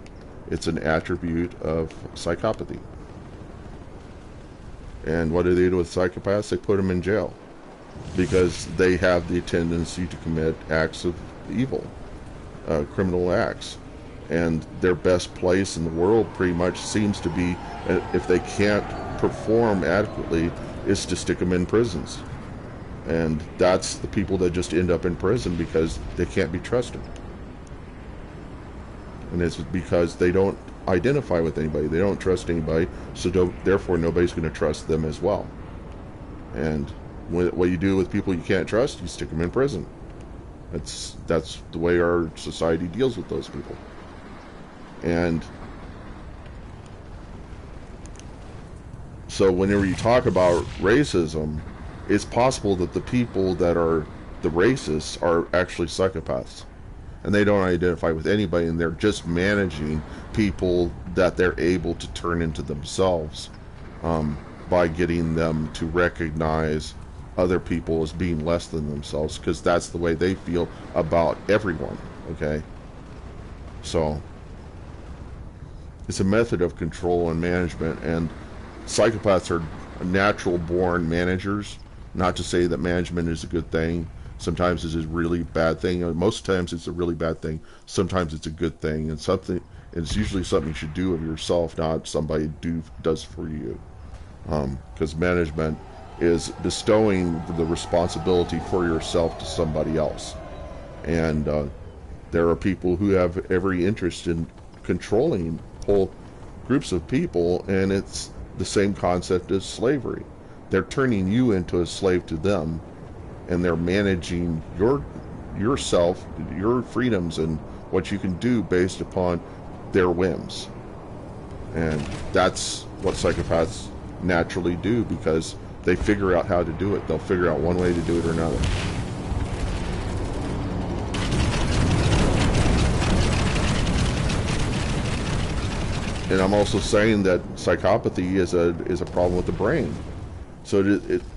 It's an attribute of psychopathy. And what do they do with psychopaths? They put them in jail, because they have the tendency to commit acts of evil, criminal acts. And their best place in the world pretty much seems to be, if they can't perform adequately, is to stick them in prisons. And that's the people that just end up in prison because they can't be trusted. And it's because they don't identify with anybody. They don't trust anybody, so therefore nobody's going to trust them as well. And what you do with people you can't trust, you stick them in prison. That's the way our society deals with those people. And so whenever you talk about racism, it's possible that the people that are the racists are actually psychopaths, and they don't identify with anybody, and they're just managing people that they're able to turn into themselves, by getting them to recognize other people as being less than themselves, because that's the way they feel about everyone. Okay, so it's a method of control and management, and psychopaths are natural born managers. Not to say that management is a good thing. Sometimes it's a really bad thing. Most times it's a really bad thing. Sometimes it's a good thing, and it's usually something you should do of yourself, not somebody does for you. Because management is bestowing the responsibility for yourself to somebody else. And there are people who have every interest in controlling whole groups of people, and it's the same concept as slavery. They're turning you into a slave to them, and they're managing yourself, your freedoms, and what you can do based upon their whims. And that's what psychopaths naturally do, because they figure out how to do it. They'll figure out one way to do it or another. And I'm also saying that psychopathy is a problem with the brain. So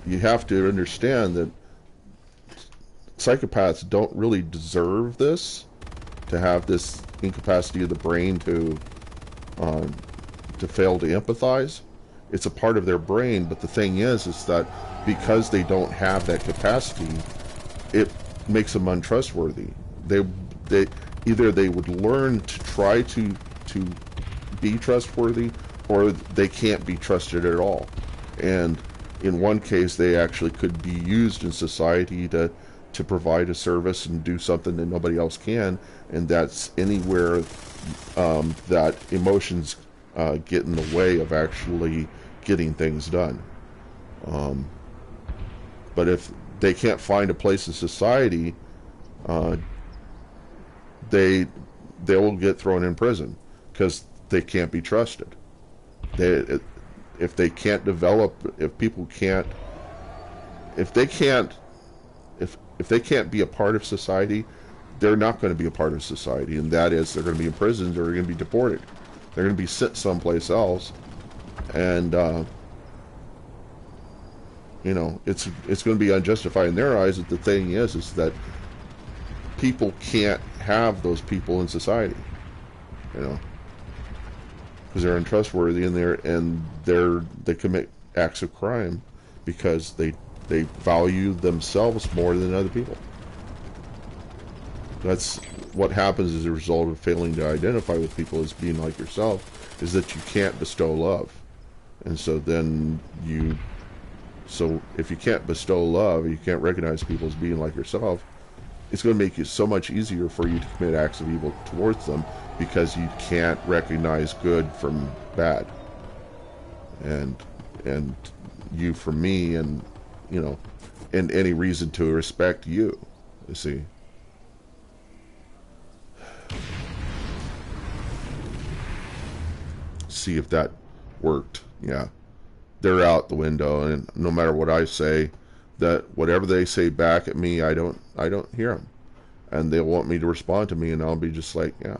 you have to understand that psychopaths don't really deserve this, to have this incapacity of the brain to fail to empathize. It's a part of their brain, but the thing is that because they don't have that capacity, it makes them untrustworthy. They either they would learn to try to be trustworthy, or they can't be trusted at all. And in one case, they actually could be used in society to to provide a service and do something that nobody else can, and that's anywhere that emotions get in the way of actually getting things done. But if they can't find a place in society, they will get thrown in prison because they can't be trusted. If they can't develop, if people can't, if they can't, if they can't be a part of society, they're not going to be a part of society, and that is they're going to be in prisons or they're going to be deported. They're going to be sent someplace else, and you know, it's going to be unjustified in their eyes. That the thing is that people can't have those people in society, you know, because they're untrustworthy and they commit acts of crime because they value themselves more than other people. That's what happens as a result of failing to identify with people as being like yourself, is that you can't bestow love. And so then so if you can't bestow love, you can't recognize people as being like yourself, it's going to make it so much easier for you to commit acts of evil towards them, because you can't recognize good from bad, and you from me, and you know, and any reason to respect you see. See if that worked. Yeah, they're out the window, and no matter what I say, that whatever they say back at me, I don't hear them, and they want me to respond to me, and I'll be just like, yeah.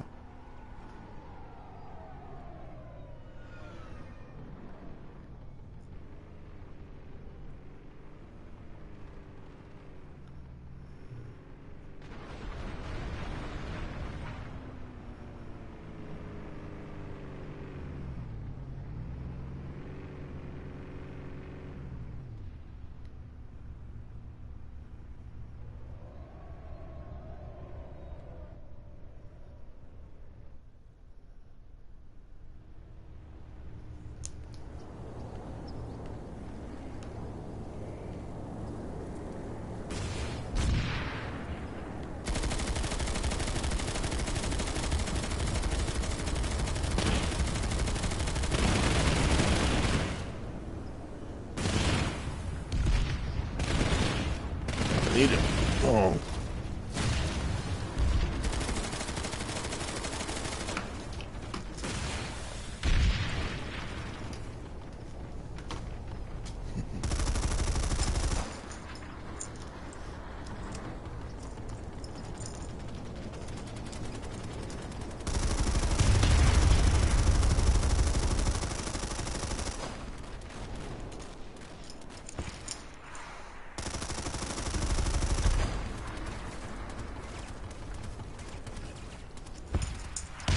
Need it. Oh.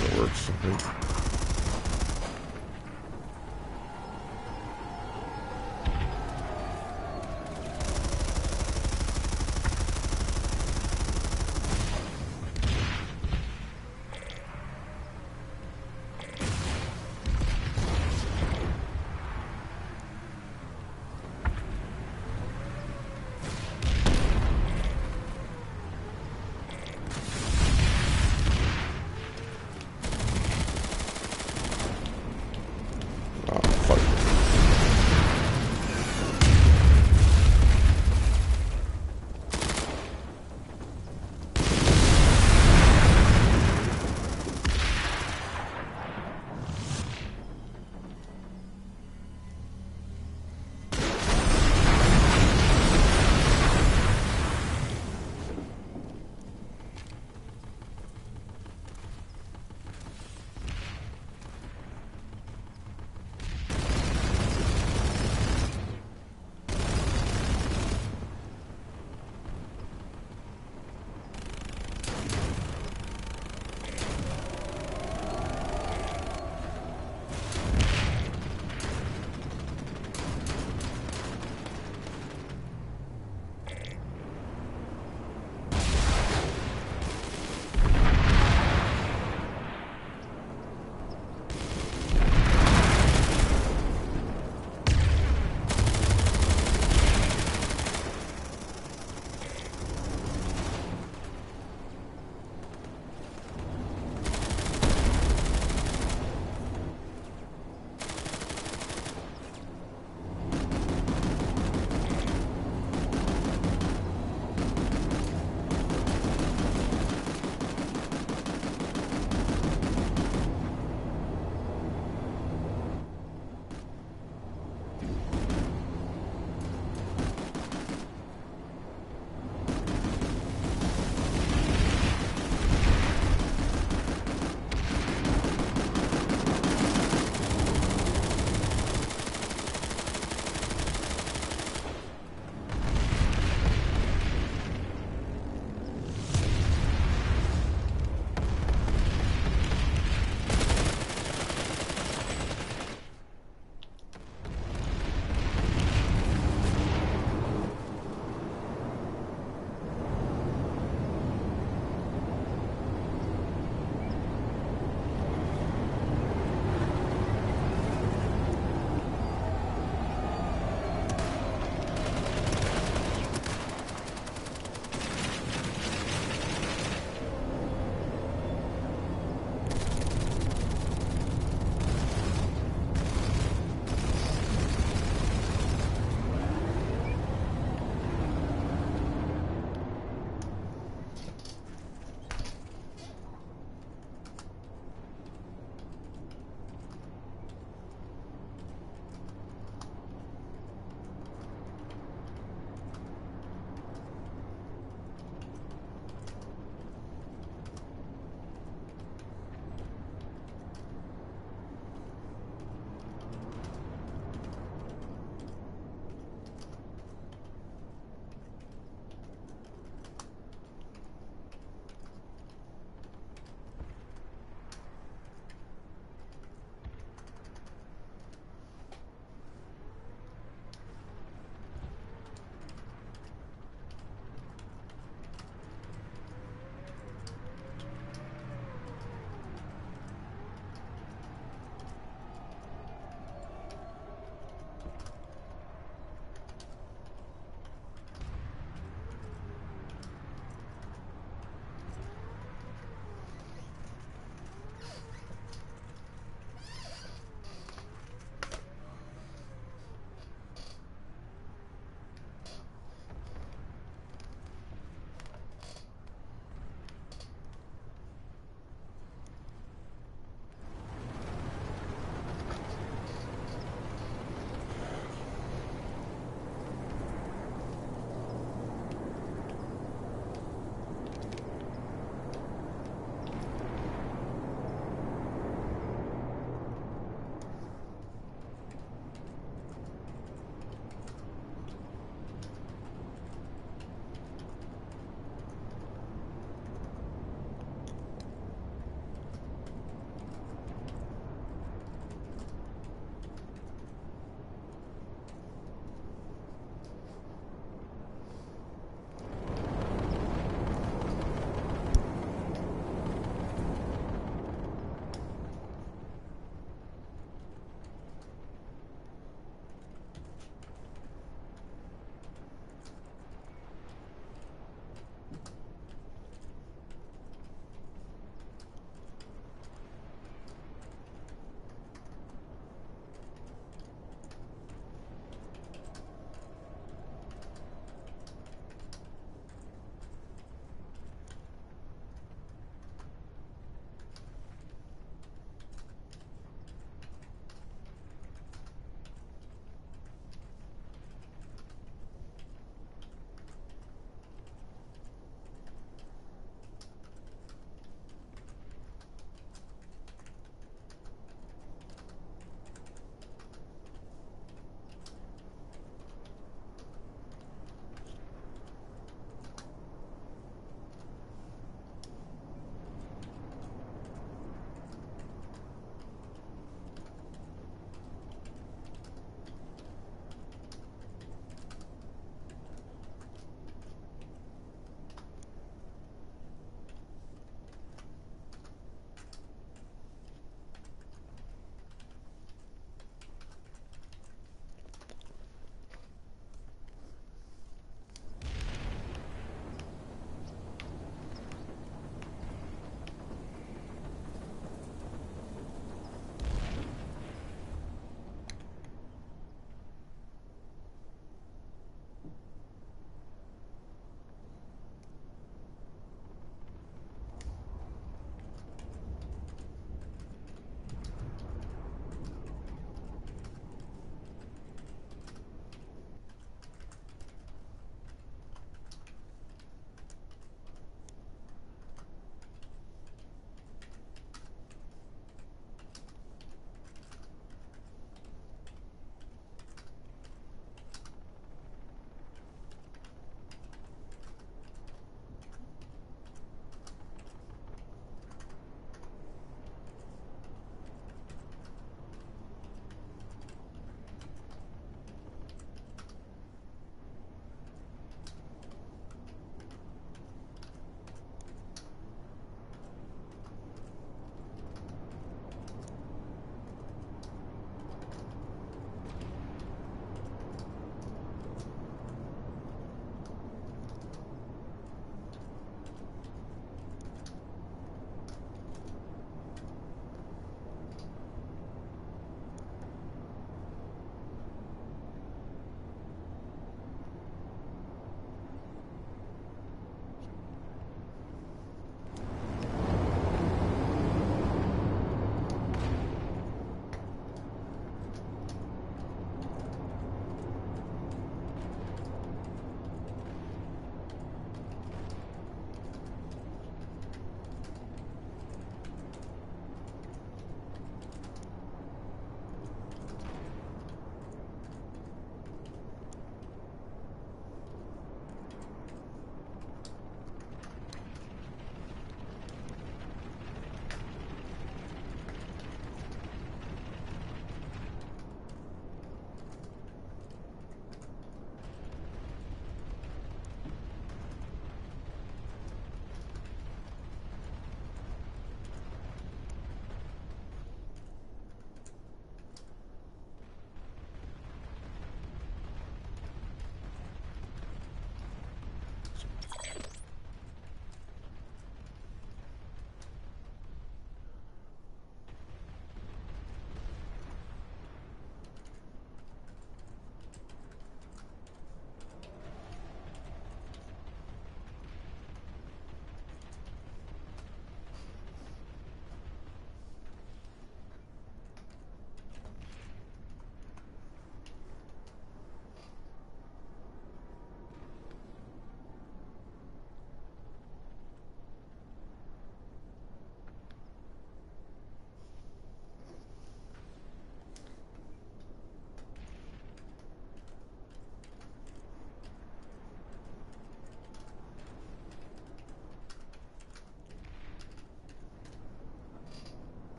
That works, I think.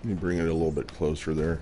Let me bring it a little bit closer there.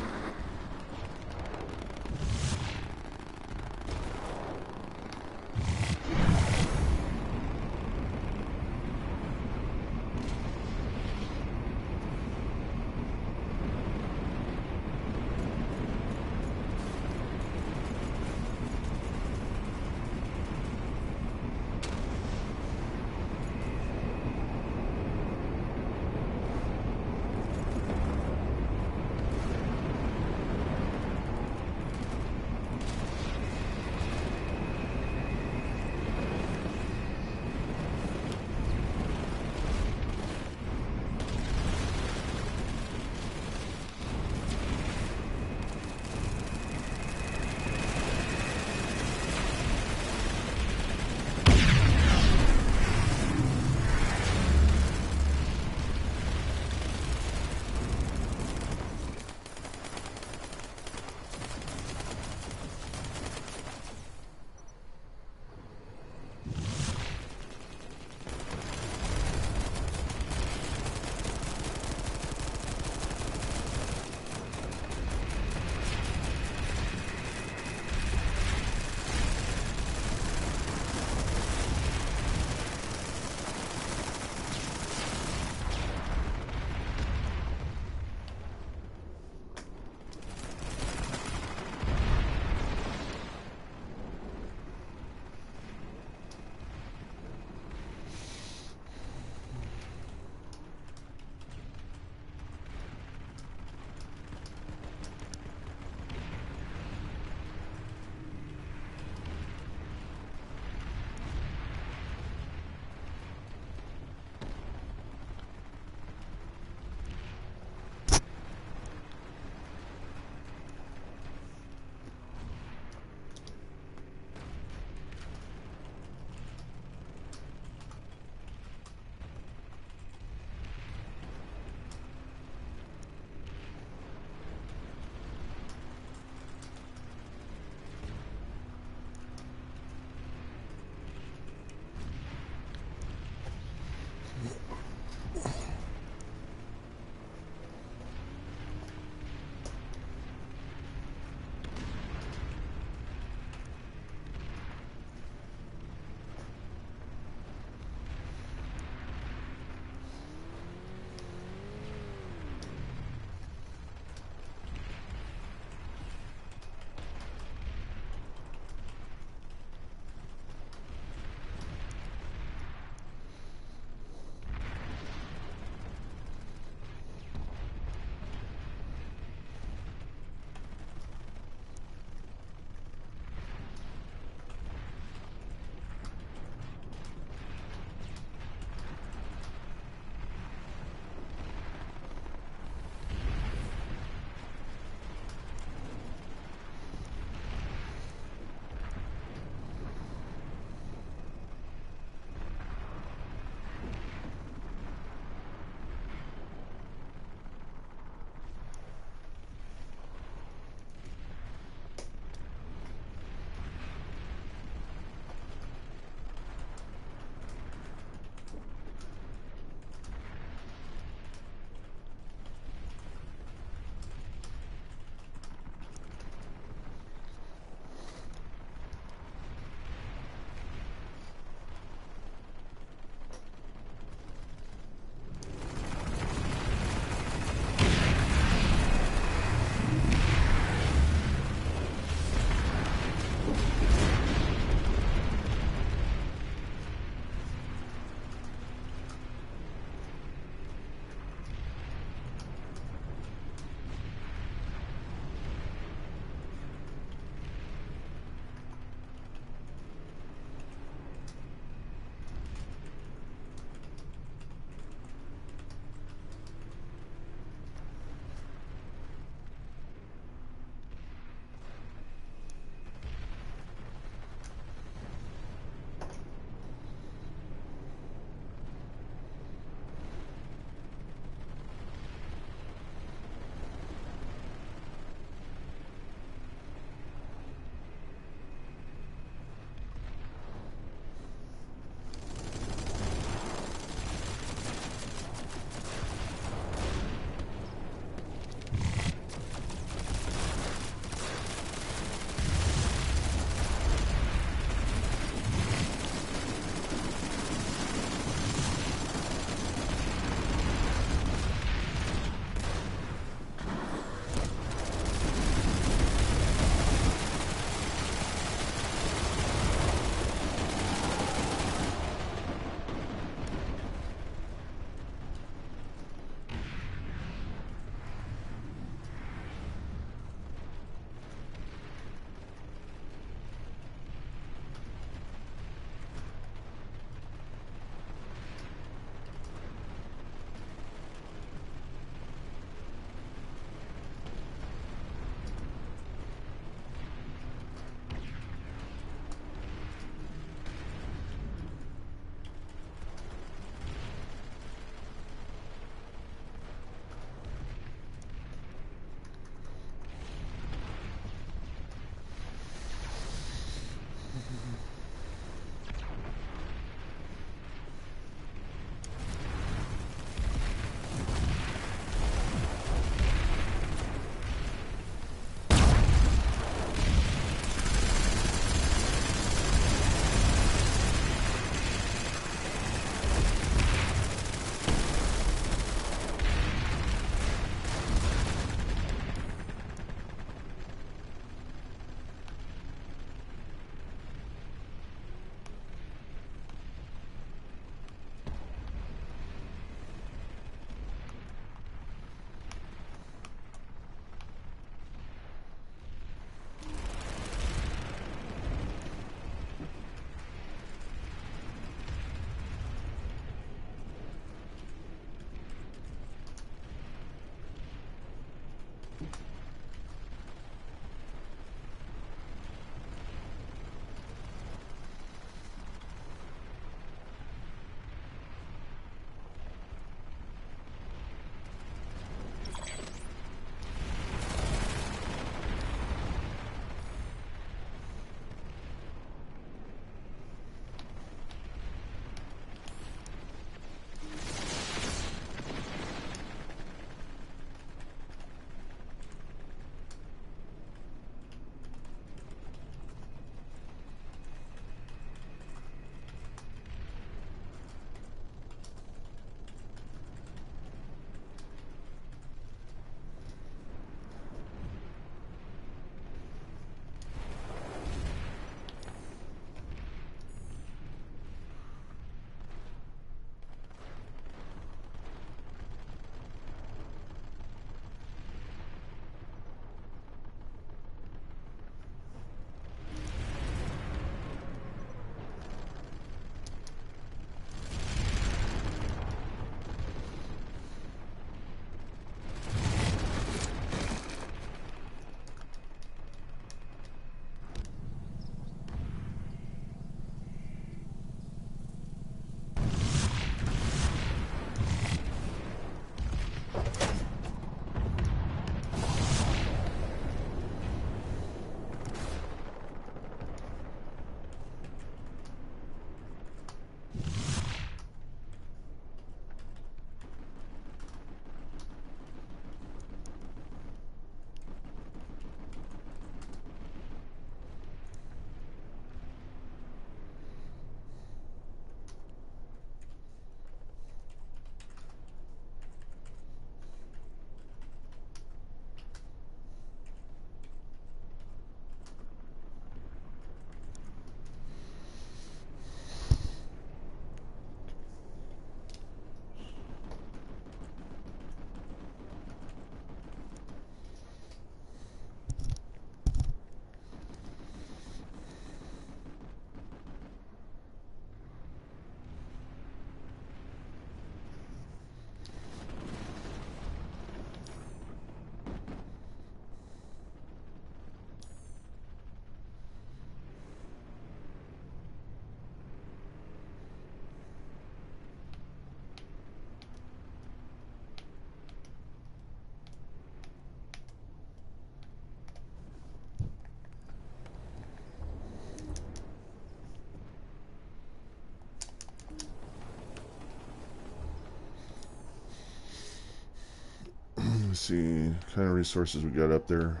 Let's see, what kind of resources we got up there.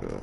Yeah.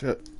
shit.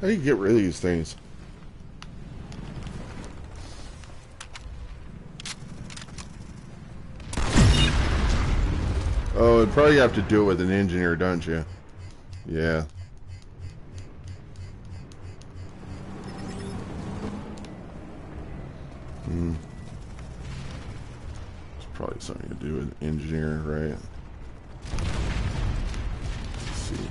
How do you get rid of these things? Oh, it'd probably have to do it with an engineer, don't you? Yeah. It's probably something to do with an engineer, right? Let's see.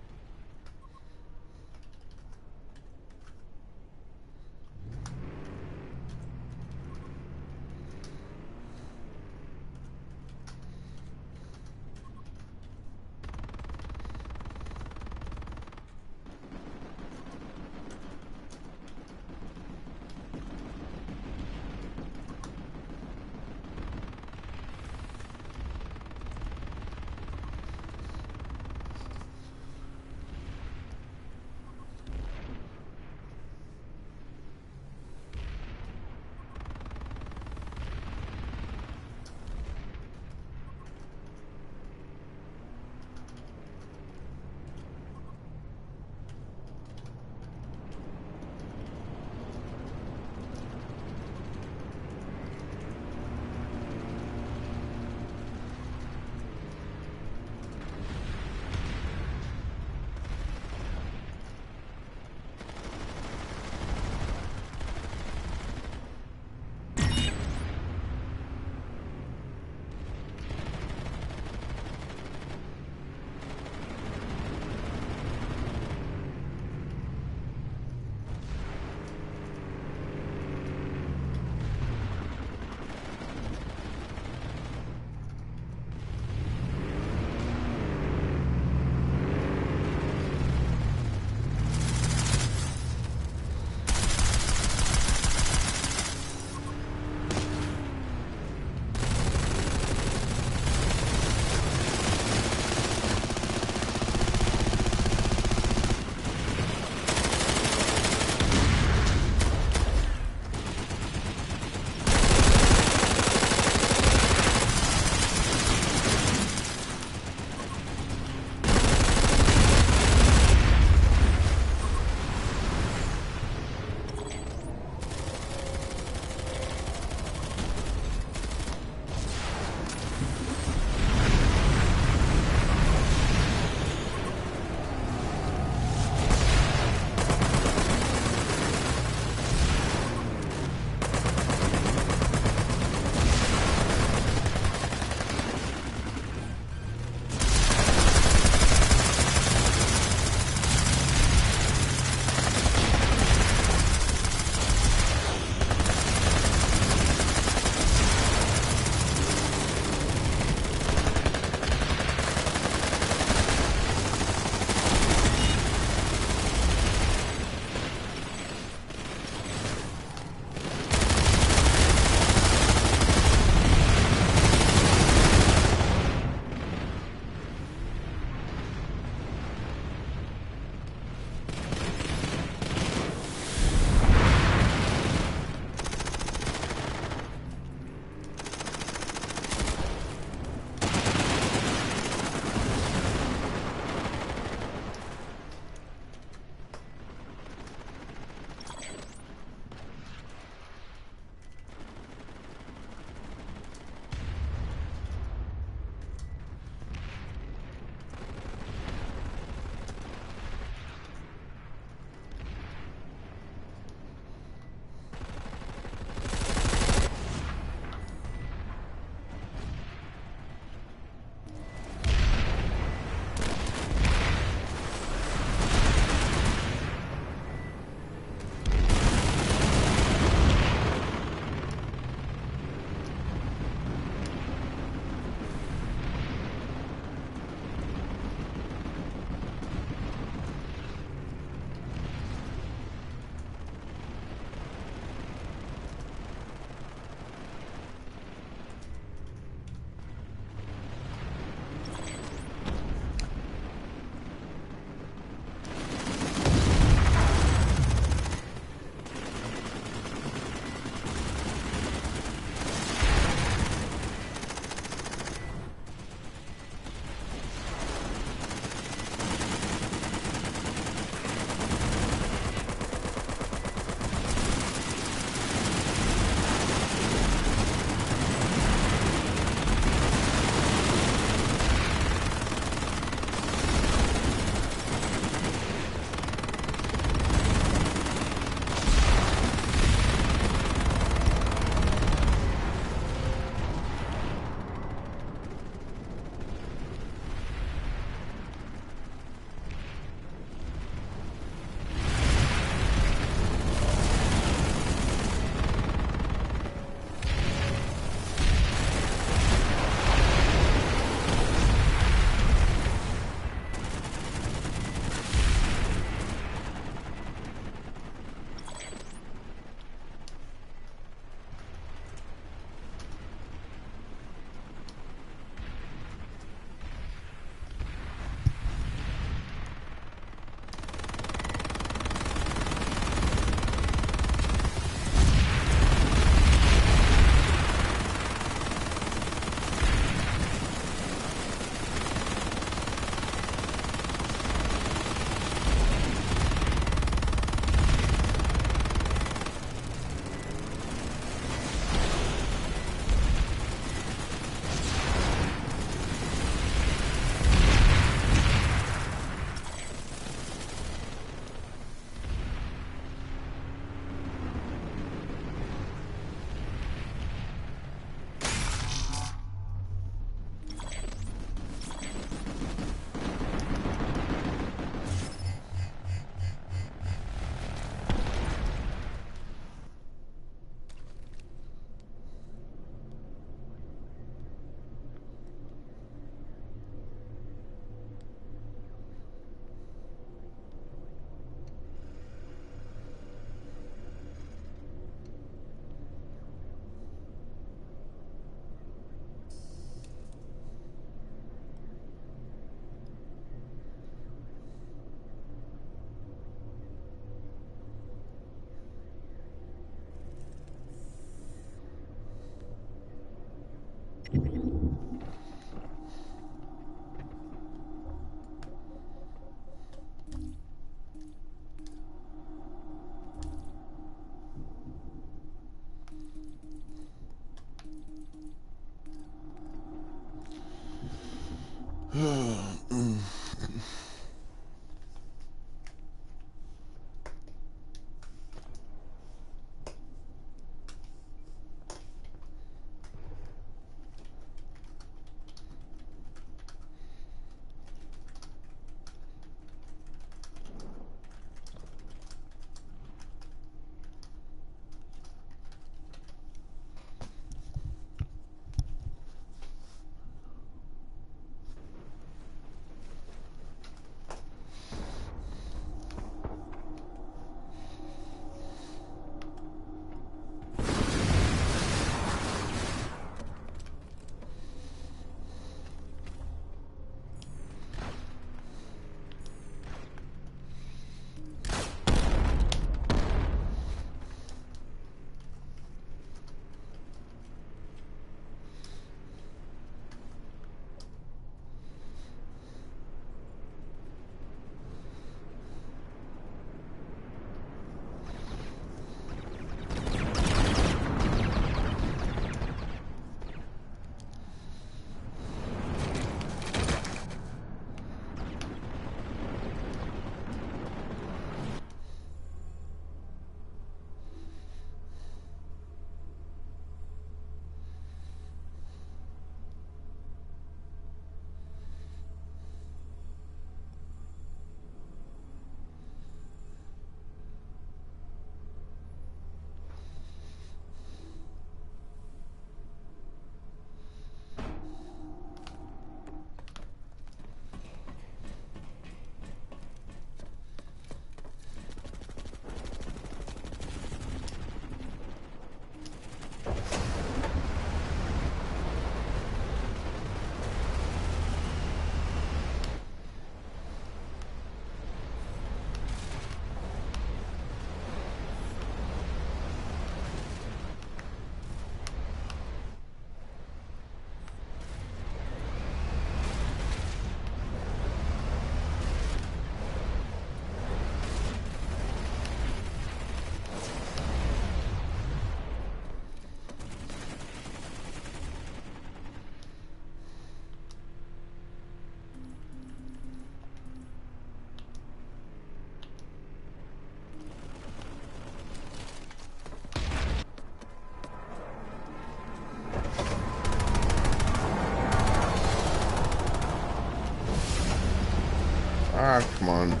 Ah, come on.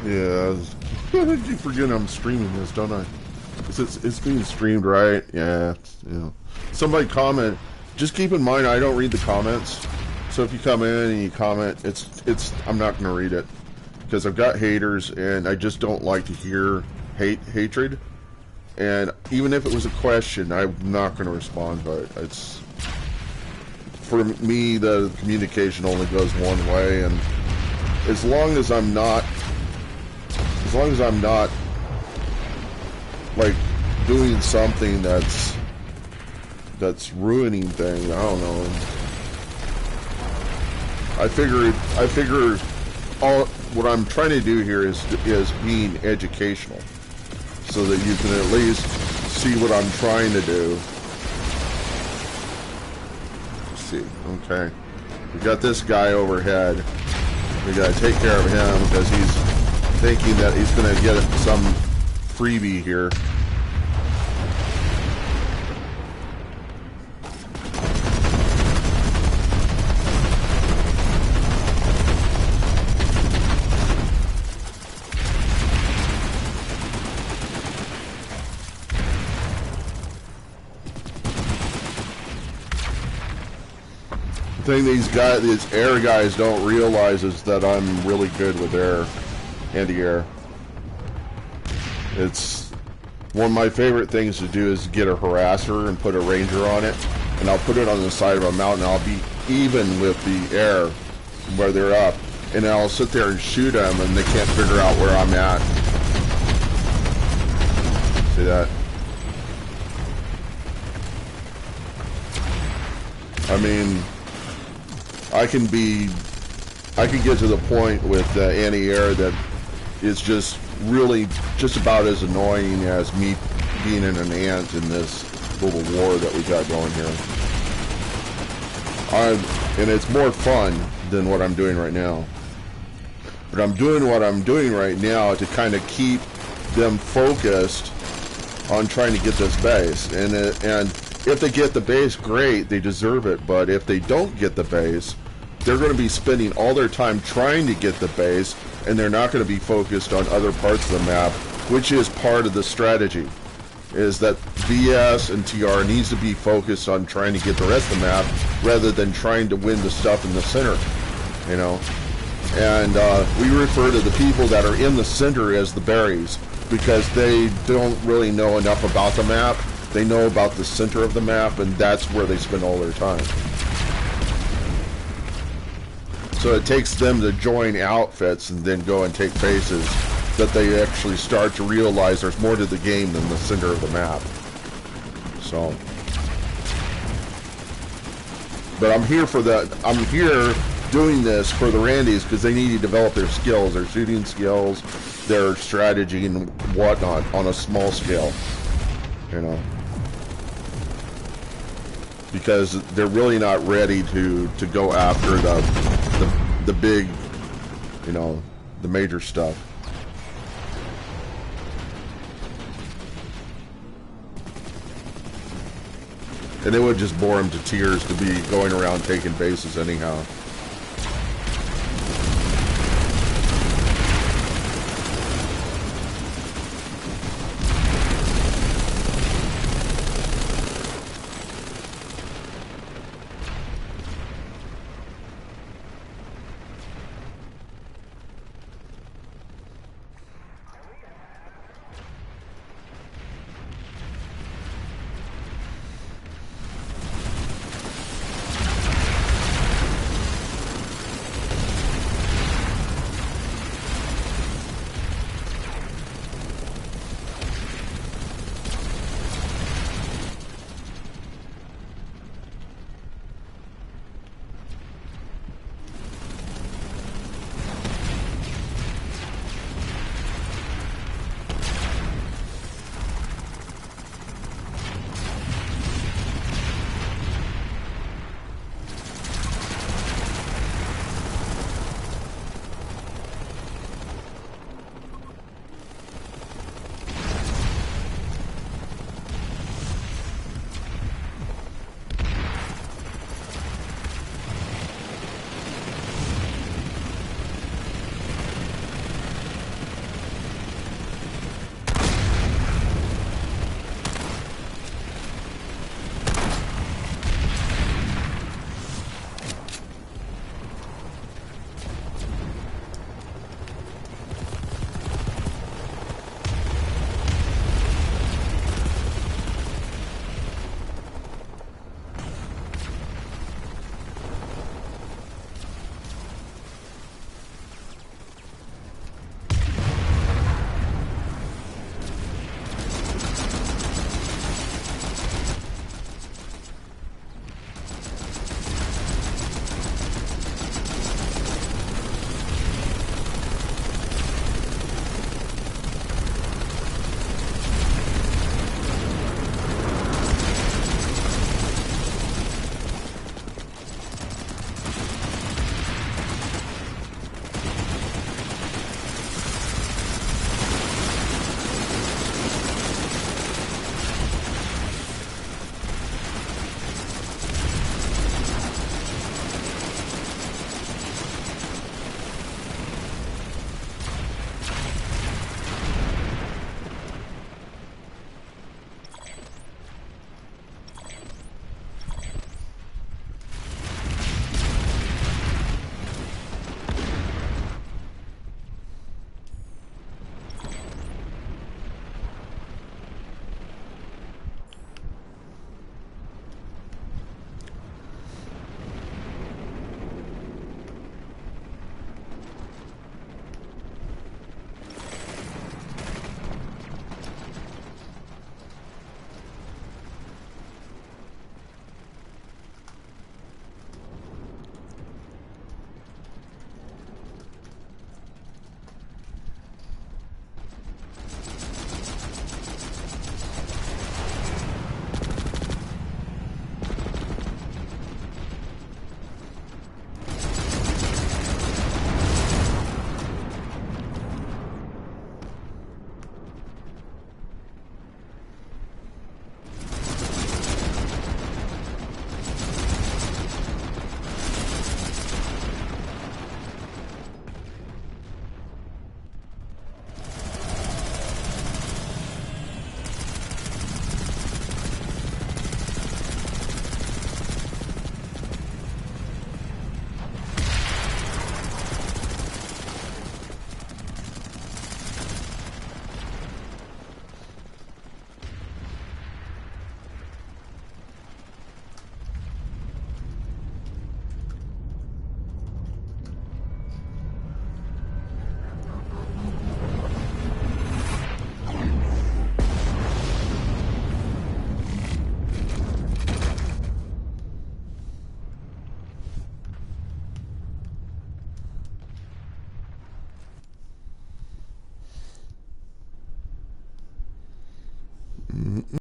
Yeah, I keep forgetting I'm streaming this, don't I? It's being streamed, right? Yeah, Somebody comment. Just keep in mind, I don't read the comments. So if you come in and you comment, I'm not gonna read it because I've got haters, and I just don't like to hear hatred. And even if it was a question, I'm not gonna respond. But it's for me, the communication only goes one way, and as long as I'm not like doing something that's ruining things, I don't know. I figure all what I'm trying to do here is being educational, so that you can at least see what I'm trying to do. Let's see, okay, we got this guy overhead. We gotta take care of him because he's thinking that he's gonna get some freebie here. The thing these air guys don't realize is that I'm really good with air, anti-air. It's one of my favorite things to do is get a harasser and put a ranger on it, and I'll put it on the side of a mountain. I'll be even with the air where they're up, and I'll sit there and shoot them, and they can't figure out where I'm at. See that? I mean, I can get to the point with anti-air that is just really just about as annoying as me being an ant in this little war that we got going here. And it's more fun than what I'm doing right now. But I'm doing what I'm doing right now to kind of keep them focused on trying to get this base. And if they get the base, great, they deserve it. But if they don't get the base, they're going to be spending all their time trying to get the base, and they're not going to be focused on other parts of the map, which is part of the strategy. Is that BS and TR needs to be focused on trying to get the rest of the map rather than trying to win the stuff in the center, you know. And we refer to the people that are in the center as the berries because they don't really know enough about the map. They know about the center of the map, and that's where they spend all their time. So it takes them to join outfits and then go and take bases that they actually start to realize there's more to the game than the center of the map. So, but I'm here for that. I'm here doing this for the Randys because they need to develop their skills, their shooting skills, their strategy and whatnot on a small scale, you know, because they're really not ready to go after the big, you know, the major stuff. And it would just bore them to tears to be going around taking bases anyhow.